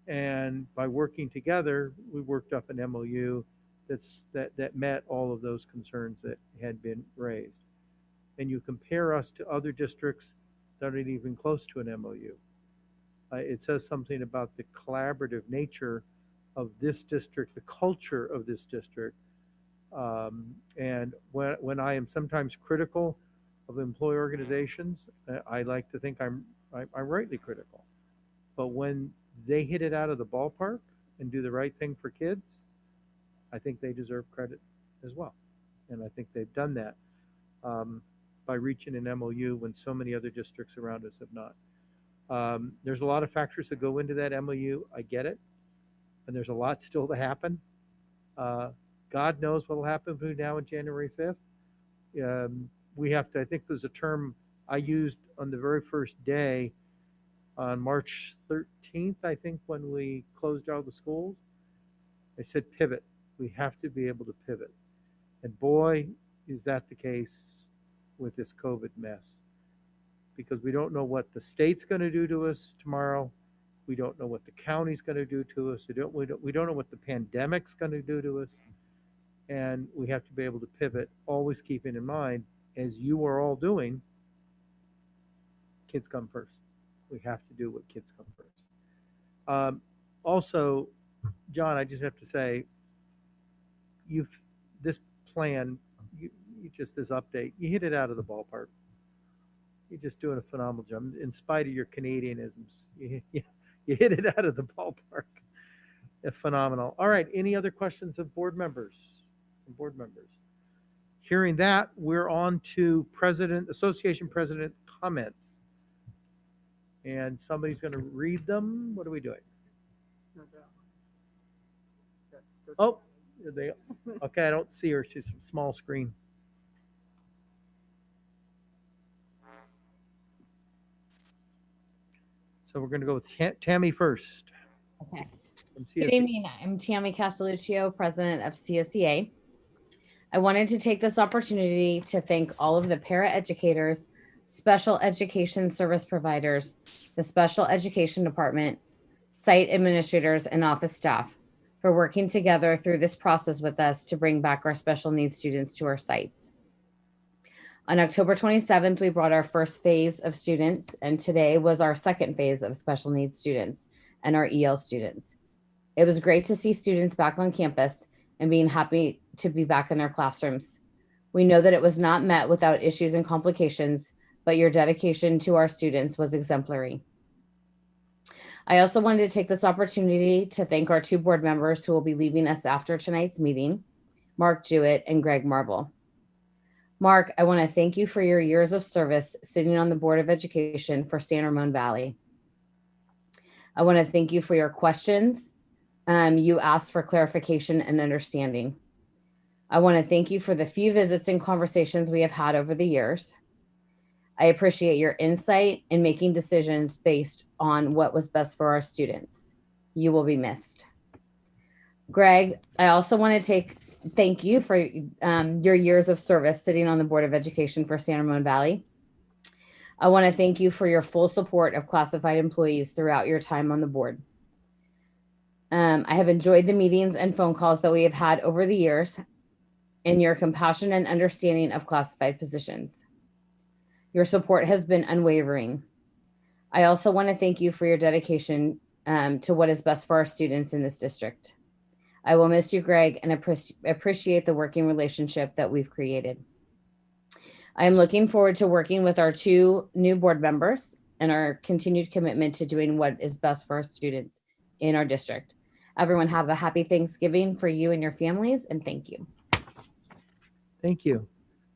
And by working together, we worked up an MOU that met all of those concerns that had been raised. And you compare us to other districts that aren't even close to an MOU. It says something about the collaborative nature of this district, the culture of this district. And when I am sometimes critical of employee organizations, I like to think I'm rightly critical. But when they hit it out of the ballpark and do the right thing for kids, I think they deserve credit as well. And I think they've done that by reaching an MOU when so many other districts around us have not. There's a lot of factors that go into that MOU. I get it. And there's a lot still to happen. God knows what will happen between now and January 5th. We have to, I think there's a term I used on the very first day on March 13th, I think, when we closed all the schools. I said pivot. We have to be able to pivot. And boy, is that the case with this COVID mess. Because we don't know what the state's going to do to us tomorrow. We don't know what the county's going to do to us. We don't know what the pandemic's going to do to us. And we have to be able to pivot, always keeping in mind, as you are all doing, kids come first. We have to do what kids come first. Also, John, I just have to say, this plan, this update, you hit it out of the ballpark. You're just doing a phenomenal job. In spite of your Canadianisms, you hit it out of the ballpark. Phenomenal. All right. Any other questions of board members? Hearing that, we're on to association president comments. And somebody's going to read them. What are we doing? Oh, okay. I don't see her. She's a small screen. So we're going to go with Tammy first. Okay. From Good CSEA. evening. I'm Tammy Castelluccio, president of CSEA. I wanted to take this opportunity to thank all of the paraeducators, special education service providers, the special education department, site administrators, and office staff for working together through this process with us to bring back our special needs students to our sites. On October 27th, we brought our first phase of students, and today was our second phase of special needs students and our EL students. It was great to see students back on campus and being happy to be back in their classrooms. We know that it was not met without issues and complications, but your dedication to our students was exemplary. I also wanted to take this opportunity to thank our two board members who will be leaving us after tonight's meeting, Mark Jewett and Greg Marble. Mark, I want to thank you for your years of service sitting on the Board of Education for San Ramon Valley. I want to thank you for your questions. You asked for clarification and understanding. I want to thank you for the few visits and conversations we have had over the years. I appreciate your insight in making decisions based on what was best for our students. You will be missed. Greg, I also want to thank you for your years of service sitting on the Board of Education for San Ramon Valley. I want to thank you for your full support of classified employees throughout your time on the board. I have enjoyed the meetings and phone calls that we have had over the years and your compassion and understanding of classified positions. Your support has been unwavering. I also want to thank you for your dedication to what is best for our students in this district. I will miss you, Greg, and appreciate the working relationship that we've created. I am looking forward to working with our two new board members and our continued commitment to doing what is best for our students in our district. Everyone have a happy Thanksgiving for you and your families, and thank you. Thank you.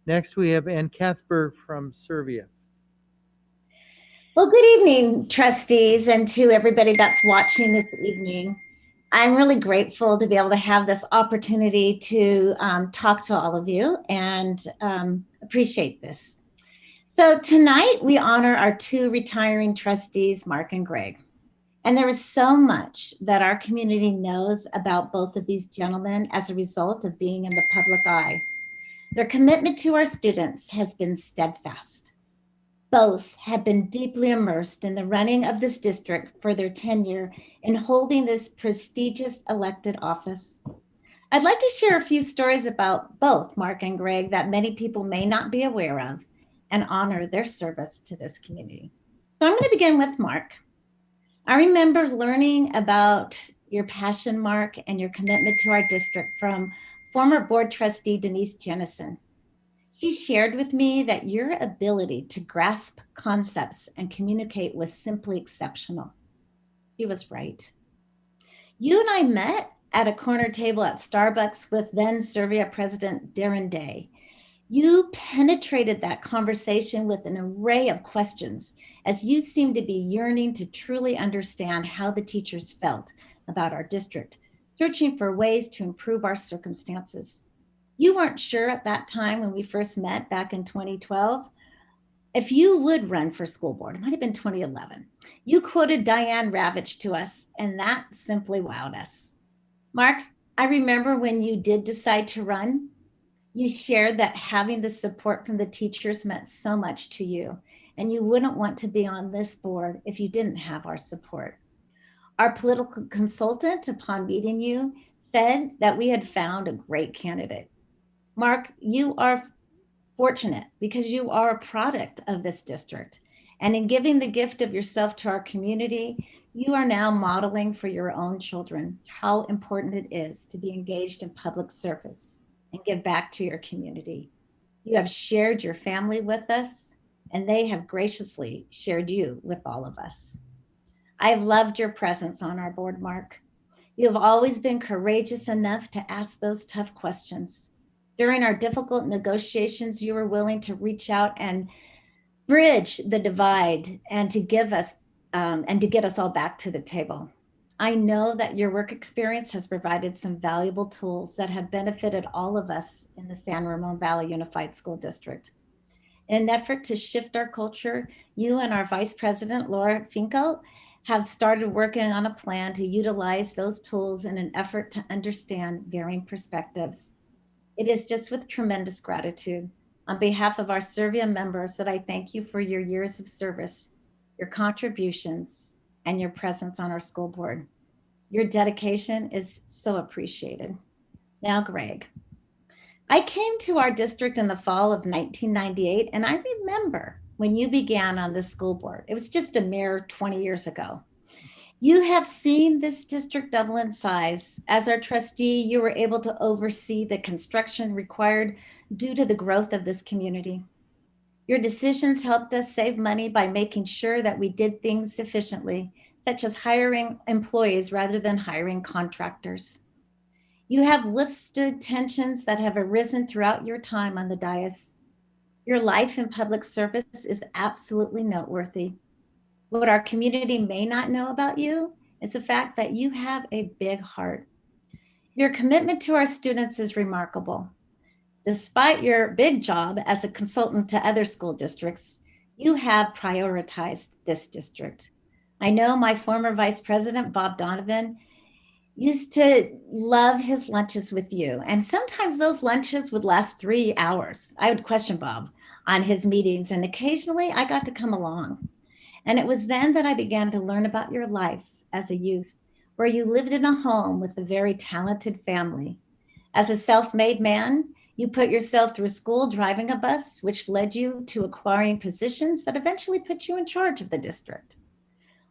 Next, we have Ann Katzberg from Serbia. Well, good evening, trustees, and to everybody that's watching this evening. I'm really grateful to be able to have this opportunity to talk to all of you and appreciate this. So tonight we honor our two retiring trustees, Mark and Greg. And there is so much that our community knows about both of these gentlemen as a result of being in the public eye. Their commitment to our students has been steadfast. Both have been deeply immersed in the running of this district for their tenure in holding this prestigious elected office. I'd like to share a few stories about both Mark and Greg that many people may not be aware of and honor their service to this community. So I'm going to begin with Mark. I remember learning about your passion, Mark, and your commitment to our district from former board trustee Denise Jennison. She shared with me that your ability to grasp concepts and communicate was simply exceptional. She was right. You and I met at a corner table at Starbucks with then Serbia President Darren Day. You penetrated that conversation with an array of questions as you seemed to be yearning to truly understand how the teachers felt about our district, searching for ways to improve our circumstances. You weren't sure at that time when we first met back in 2012 if you would run for school board. It might have been 2011. You quoted Diane Ravitch to us, and that simply wowed us. Mark, I remember when you did decide to run, you shared that having the support from the teachers meant so much to you, and you wouldn't want to be on this board if you didn't have our support. Our political consultant, upon meeting you, said that we had found a great candidate. Mark, you are fortunate because you are a product of this district. And in giving the gift of yourself to our community, you are now modeling for your own children how important it is to be engaged in public service and give back to your community. You have shared your family with us, and they have graciously shared you with all of us. I have loved your presence on our board, Mark. You have always been courageous enough to ask those tough questions. During our difficult negotiations, you were willing to reach out and bridge the divide and to give us and to get us all back to the table. I know that your work experience has provided some valuable tools that have benefited all of us in the San Ramon Valley Unified School District. In an effort to shift our culture, you and our Vice President, Laura Finkel, have started working on a plan to utilize those tools in an effort to understand varying perspectives. It is just with tremendous gratitude on behalf of our Serbia members that I thank you for your years of service, your contributions, and your presence on our school board. Your dedication is so appreciated. Now, Greg. I came to our district in the fall of 1998, and I remember when you began on the school board. It was just a mere 20 years ago. You have seen this district double in size. As our trustee, you were able to oversee the construction required due to the growth of this community. Your decisions helped us save money by making sure that we did things efficiently, such as hiring employees rather than hiring contractors. You have withstood tensions that have arisen throughout your time on the dais. Your life in public service is absolutely noteworthy. What our community may not know about you is the fact that you have a big heart. Your commitment to our students is remarkable. Despite your big job as a consultant to other school districts, you have prioritized this district. I know my former Vice President, Bob Donovan, used to love his lunches with you. And sometimes those lunches would last 3 hours. I would question Bob on his meetings, and occasionally I got to come along. And it was then that I began to learn about your life as a youth, where you lived in a home with a very talented family. As a self-made man, you put yourself through school driving a bus, which led you to acquiring positions that eventually put you in charge of the district.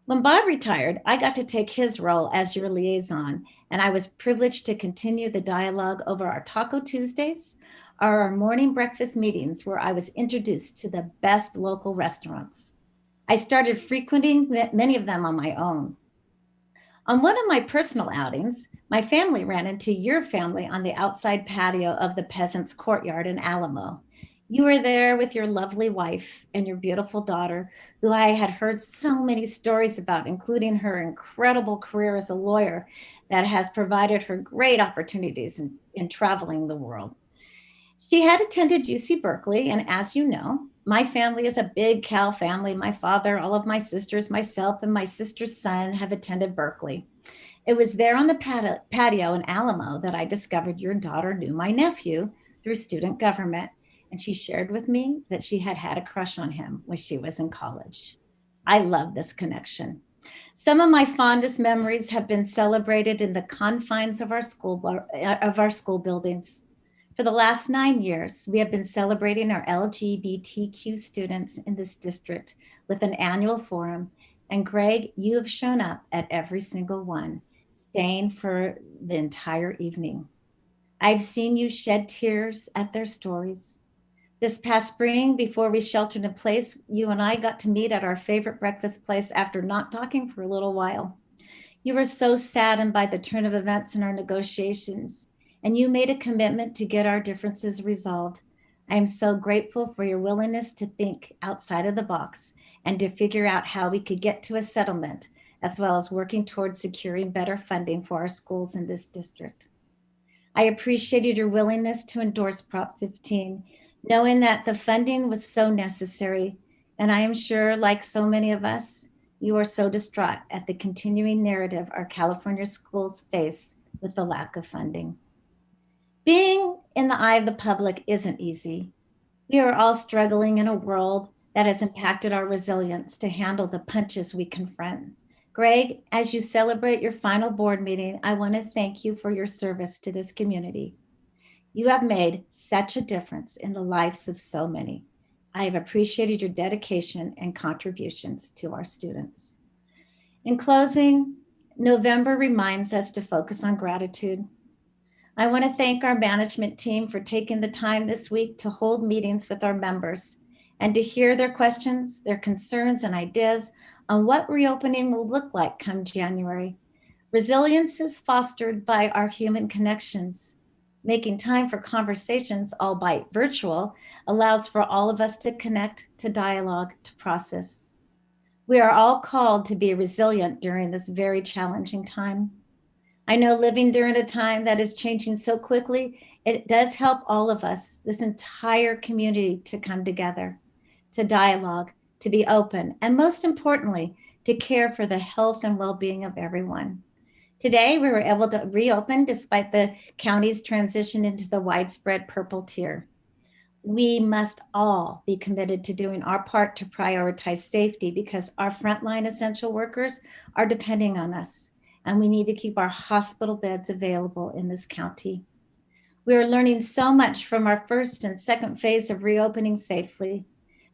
When Bob retired, I got to take his role as your liaison, and I was privileged to continue the dialogue over our Taco Tuesdays, or our morning breakfast meetings, where I was introduced to the best local restaurants. I started frequenting many of them on my own. On one of my personal outings, my family ran into your family on the outside patio of the Peasants Courtyard in Alamo. You were there with your lovely wife and your beautiful daughter, who I had heard so many stories about, including her incredible career as a lawyer that has provided her great opportunities in traveling the world. She had attended UC Berkeley, and as you know, my family is a big Cal family. My father, all of my sisters, myself, and my sister's son have attended Berkeley. It was there on the patio in Alamo that I discovered your daughter knew my nephew through student government, and she shared with me that she had had a crush on him when she was in college. I love this connection. Some of my fondest memories have been celebrated in the confines of our school buildings. For the last 9 years, we have been celebrating our LGBTQ students in this district with an annual forum. And Greg, you have shown up at every single one, staying for the entire evening. I've seen you shed tears at their stories. This past spring, before we sheltered in place, you and I got to meet at our favorite breakfast place after not talking for a little while. You were so saddened by the turn of events in our negotiations, and you made a commitment to get our differences resolved. I am so grateful for your willingness to think outside of the box and to figure out how we could get to a settlement, as well as working towards securing better funding for our schools in this district. I appreciated your willingness to endorse Prop 15, knowing that the funding was so necessary. And I am sure, like so many of us, you are so distraught at the continuing narrative our California schools face with the lack of funding. Being in the eye of the public isn't easy. We are all struggling in a world that has impacted our resilience to handle the punches we confront. Greg, as you celebrate your final board meeting, I want to thank you for your service to this community. You have made such a difference in the lives of so many. I have appreciated your dedication and contributions to our students. In closing, November reminds us to focus on gratitude. I want to thank our management team for taking the time this week to hold meetings with our members and to hear their questions, their concerns, and ideas on what reopening will look like come January. Resilience is fostered by our human connections. Making time for conversations, albeit virtual, allows for all of us to connect, to dialogue, to process. We are all called to be resilient during this very challenging time. I know living during a time that is changing so quickly, it does help all of us, this entire community, to come together, to dialogue, to be open, and most importantly, to care for the health and well-being of everyone. Today, we were able to reopen despite the county's transition into the widespread purple tier. We must all be committed to doing our part to prioritize safety because our frontline essential workers are depending on us, and we need to keep our hospital beds available in this county. We are learning so much from our first and second phase of reopening safely.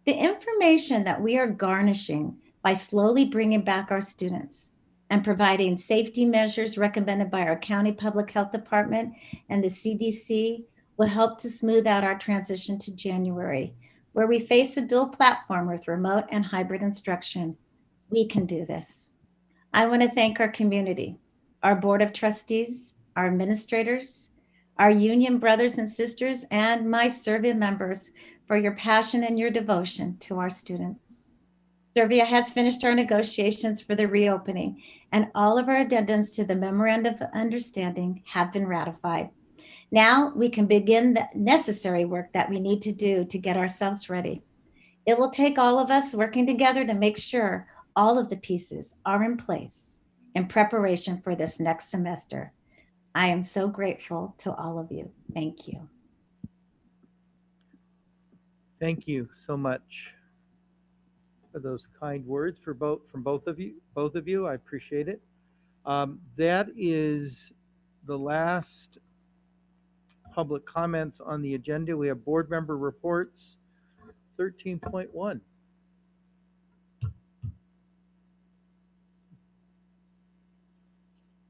The information that we are garnishing by slowly bringing back our students and providing safety measures recommended by our county public health department and the CDC will help to smooth out our transition to January, where we face a dual platform with remote and hybrid instruction. We can do this. I want to thank our community, our board of trustees, our administrators, our union brothers and sisters, and my Servia members for your passion and your devotion to our students. Servia has finished our negotiations for the reopening, and all of our addendums to the Memorandum of Understanding have been ratified. Now we can begin the necessary work that we need to do to get ourselves ready. It will take all of us working together to make sure all of the pieces are in place in preparation for this next semester. I am so grateful to all of you. Thank you. Thank you so much for those kind words from both of you. I appreciate it. That is the last public comments on the agenda. We have board member reports, 13.1.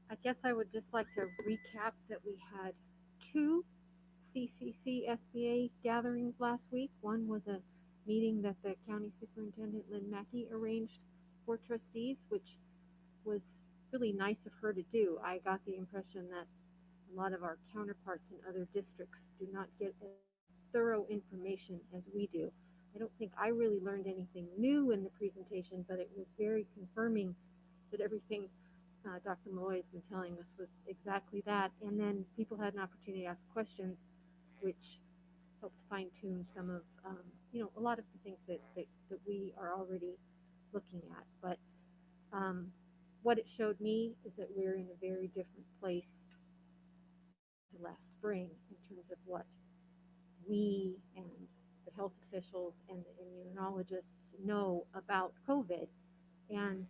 I guess I would just like to recap that we had 2 CCC SBA gatherings last week. One was a meeting that the county superintendent Lynn Mackey arranged for trustees, which was really nice of her to do. I got the impression that a lot of our counterparts in other districts do not get as thorough information as we do. I don't think I really learned anything new in the presentation, but it was very confirming that everything Dr. Malloy has been telling us was exactly that. And then people had an opportunity to ask questions, which helped fine tune some of, a lot of the things that we are already looking at. But what it showed me is that we're in a very different place to last spring in terms of what we and the health officials and the immunologists know about COVID, and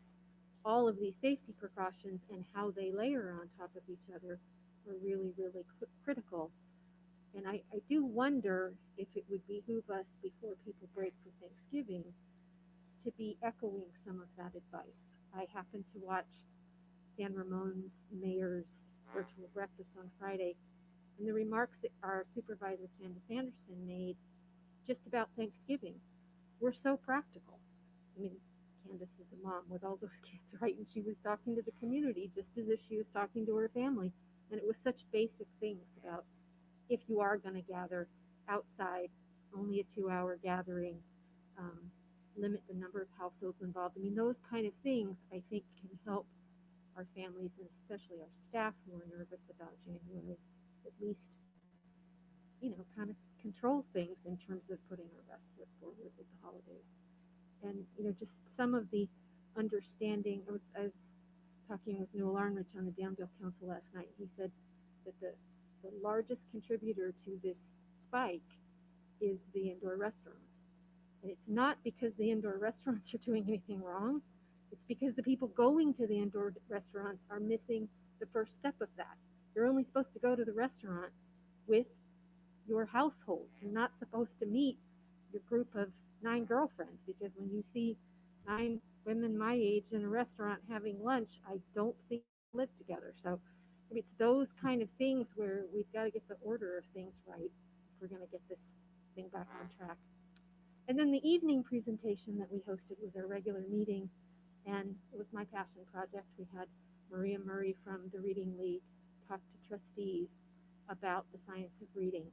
all of these safety precautions and how they layer on top of each other are really, really critical. And I do wonder if it would behoove us before people break for Thanksgiving to be echoing some of that advice. I happened to watch San Ramon's mayor's virtual breakfast on Friday, and the remarks that our supervisor Candace Anderson made just about Thanksgiving were so practical. I mean, Candace is a mom with all those kids, right? And she was talking to the community just as if she was talking to her family. And it was such basic things about if you are going to gather outside, only a 2-hour gathering, limit the number of households involved. I mean, those kind of things I think can help our families and especially our staff who are nervous about January, at least, kind of control things in terms of putting our best foot forward with the holidays. And, just some of the understanding. I was talking with Noel Arnrich on the Danville Council last night. He said that the largest contributor to this spike is the indoor restaurants. And it's not because the indoor restaurants are doing anything wrong. It's because the people going to the indoor restaurants are missing the first step of that. You're only supposed to go to the restaurant with your household. You're not supposed to meet your group of 9 girlfriends, because when you see 9 women my age in a restaurant having lunch, I don't think they live together. So it's those kind of things where we've got to get the order of things right if we're going to get this thing back on track. And then the evening presentation that we hosted was our regular meeting, and it was my passion project. We had Maria Murray from the Reading League talk to trustees about the science of reading.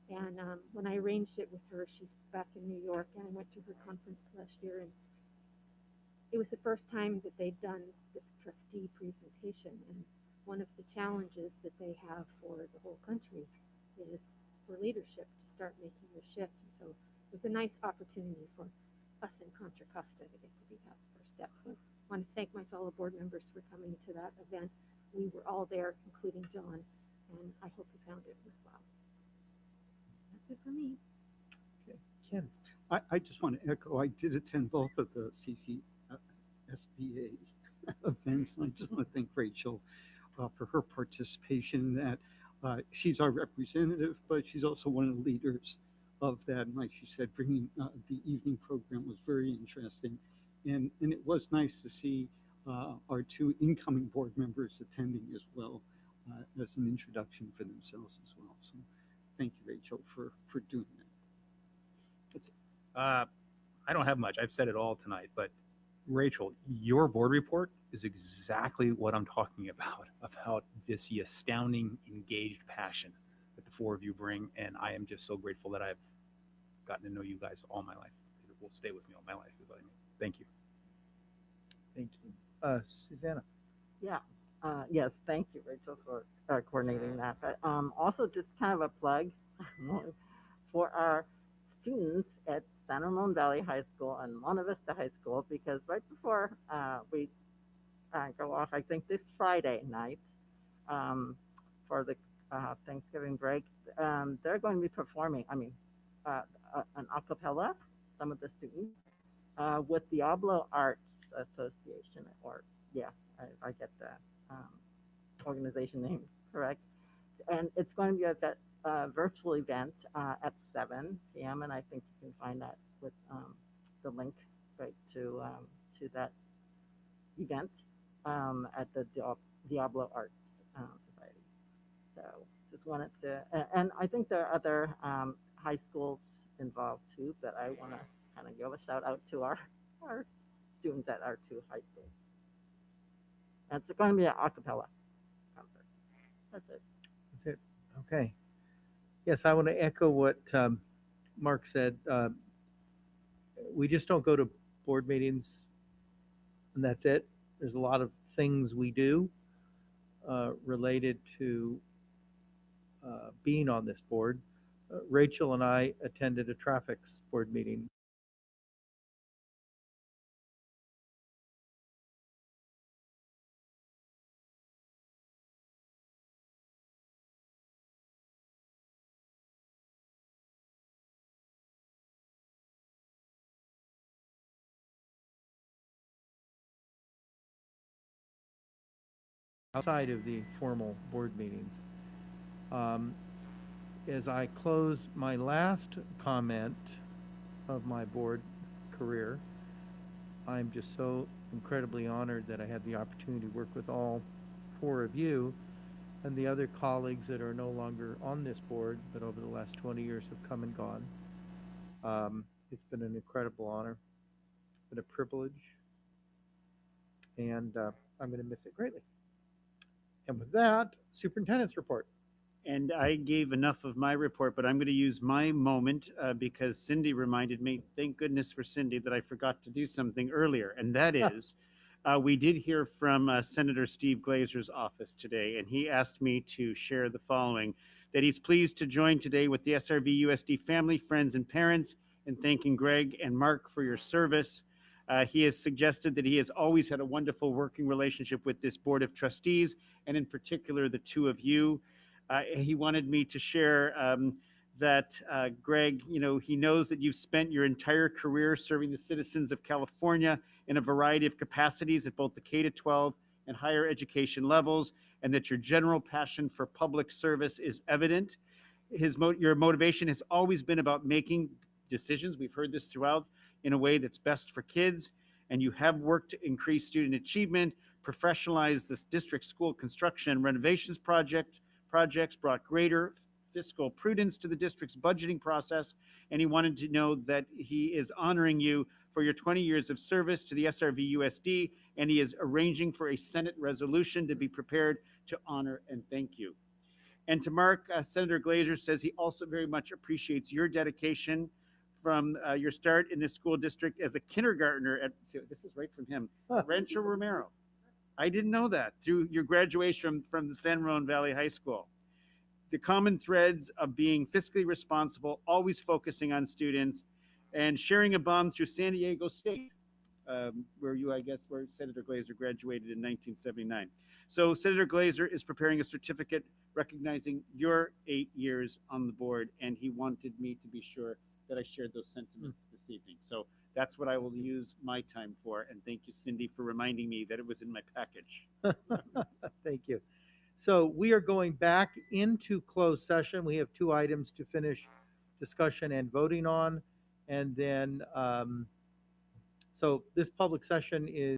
And when I arranged it with her, she's back in New York, and I went to her conference last year, and it was the first time that they'd done this trustee presentation. And one of the challenges that they have for the whole country is for leadership to start making the shift. And so it was a nice opportunity for us in Contra Costa to get to be that first step. So I want to thank my fellow board members for coming to that event. We were all there, including John, and I hope you found it worthwhile. That's it for me. Okay, Ken. I just want to echo, I did attend both of the SBA events, and I just want to thank Rachel for her participation in that. She's our representative, but she's also one of the leaders of that. And like she said, bringing the evening program was very interesting. And it was nice to see our 2 incoming board members attending as well as an introduction for themselves as well. So thank you, Rachel, for doing that. I don't have much. I've said it all tonight, but Rachel, your board report is exactly what I'm talking about this astounding, engaged passion that the 4 of you bring. And I am just so grateful that I've gotten to know you guys all my life. It will stay with me all my life, is what I mean. Thank you. Thank you. Susanna. Yeah. Yes, thank you, Rachel, for coordinating that. But also just kind of a plug for our students at San Ramon Valley High School and Monte Vista High School, because right before we go off, I think this Friday night for the Thanksgiving break, they're going to be performing, an a cappella, some of the students, with Diablo Arts Association, or yeah, I get the organization name correct. And it's going to be at that virtual event at 7 p.m. And I think you can find that with the link right to that event at the Diablo Arts Society. So just wanted to, and I think there are other high schools involved too, but I want to kind of give a shout out to our students at our 2 high schools. It's going to be an a cappella concert. That's it. That's it. Okay. Yes, I want to echo what Mark said. We just don't go to board meetings and that's it. There's a lot of things we do related to being on this board. Rachel and I attended a traffics board meeting. Outside of the formal board meetings. As I close my last comment of my board career, I'm just so incredibly honored that I had the opportunity to work with all four of you and the other colleagues that are no longer on this board, but over the last 20 years have come and gone. It's been an incredible honor, been a privilege, and I'm going to miss it greatly. And with that, superintendent's report. And I gave enough of my report, but I'm going to use my moment because Cindy reminded me, thank goodness for Cindy, that I forgot to do something earlier. And that is, we did hear from Senator Steve Glazer's office today, and he asked me to share the following, that he's pleased to join today with the SRVUSD family, friends, and parents in thanking Greg and Mark for your service. He has suggested that he has always had a wonderful working relationship with this Board of Trustees, and in particular, the two of you. He wanted me to share that, Greg, you know, he knows that you've spent your entire career serving the citizens of California in a variety of capacities at both the K-12 and higher education levels, and that your general passion for public service is evident. Your motivation has always been about making decisions, we've heard this throughout, in a way that's best for kids, and you have worked to increase student achievement, professionalize this district school construction and renovations projects, brought greater fiscal prudence to the district's budgeting process, and he wanted to know that he is honoring you for your 20 years of service to the SRVUSD, and he is arranging for a Senate resolution to be prepared to honor and thank you. And to Mark, Senator Glazer says he also very much appreciates your dedication from your start in this school district as a kindergartner at, this is right from him, Rancho Romero. I didn't know that, through your graduation from the San Ramon Valley High School. The common threads of being fiscally responsible, always focusing on students, and sharing a bond through San Diego State, where Senator Glazer graduated in 1979. So Senator Glazer is preparing a certificate recognizing your 8 years on the board, and he wanted me to be sure that I shared those sentiments this evening. So that's what I will use my time for. And thank you, Cindy, for reminding me that it was in my package. Thank you. So we are going back into closed session. We have 2 items to finish discussion and voting on. And then, so this public session is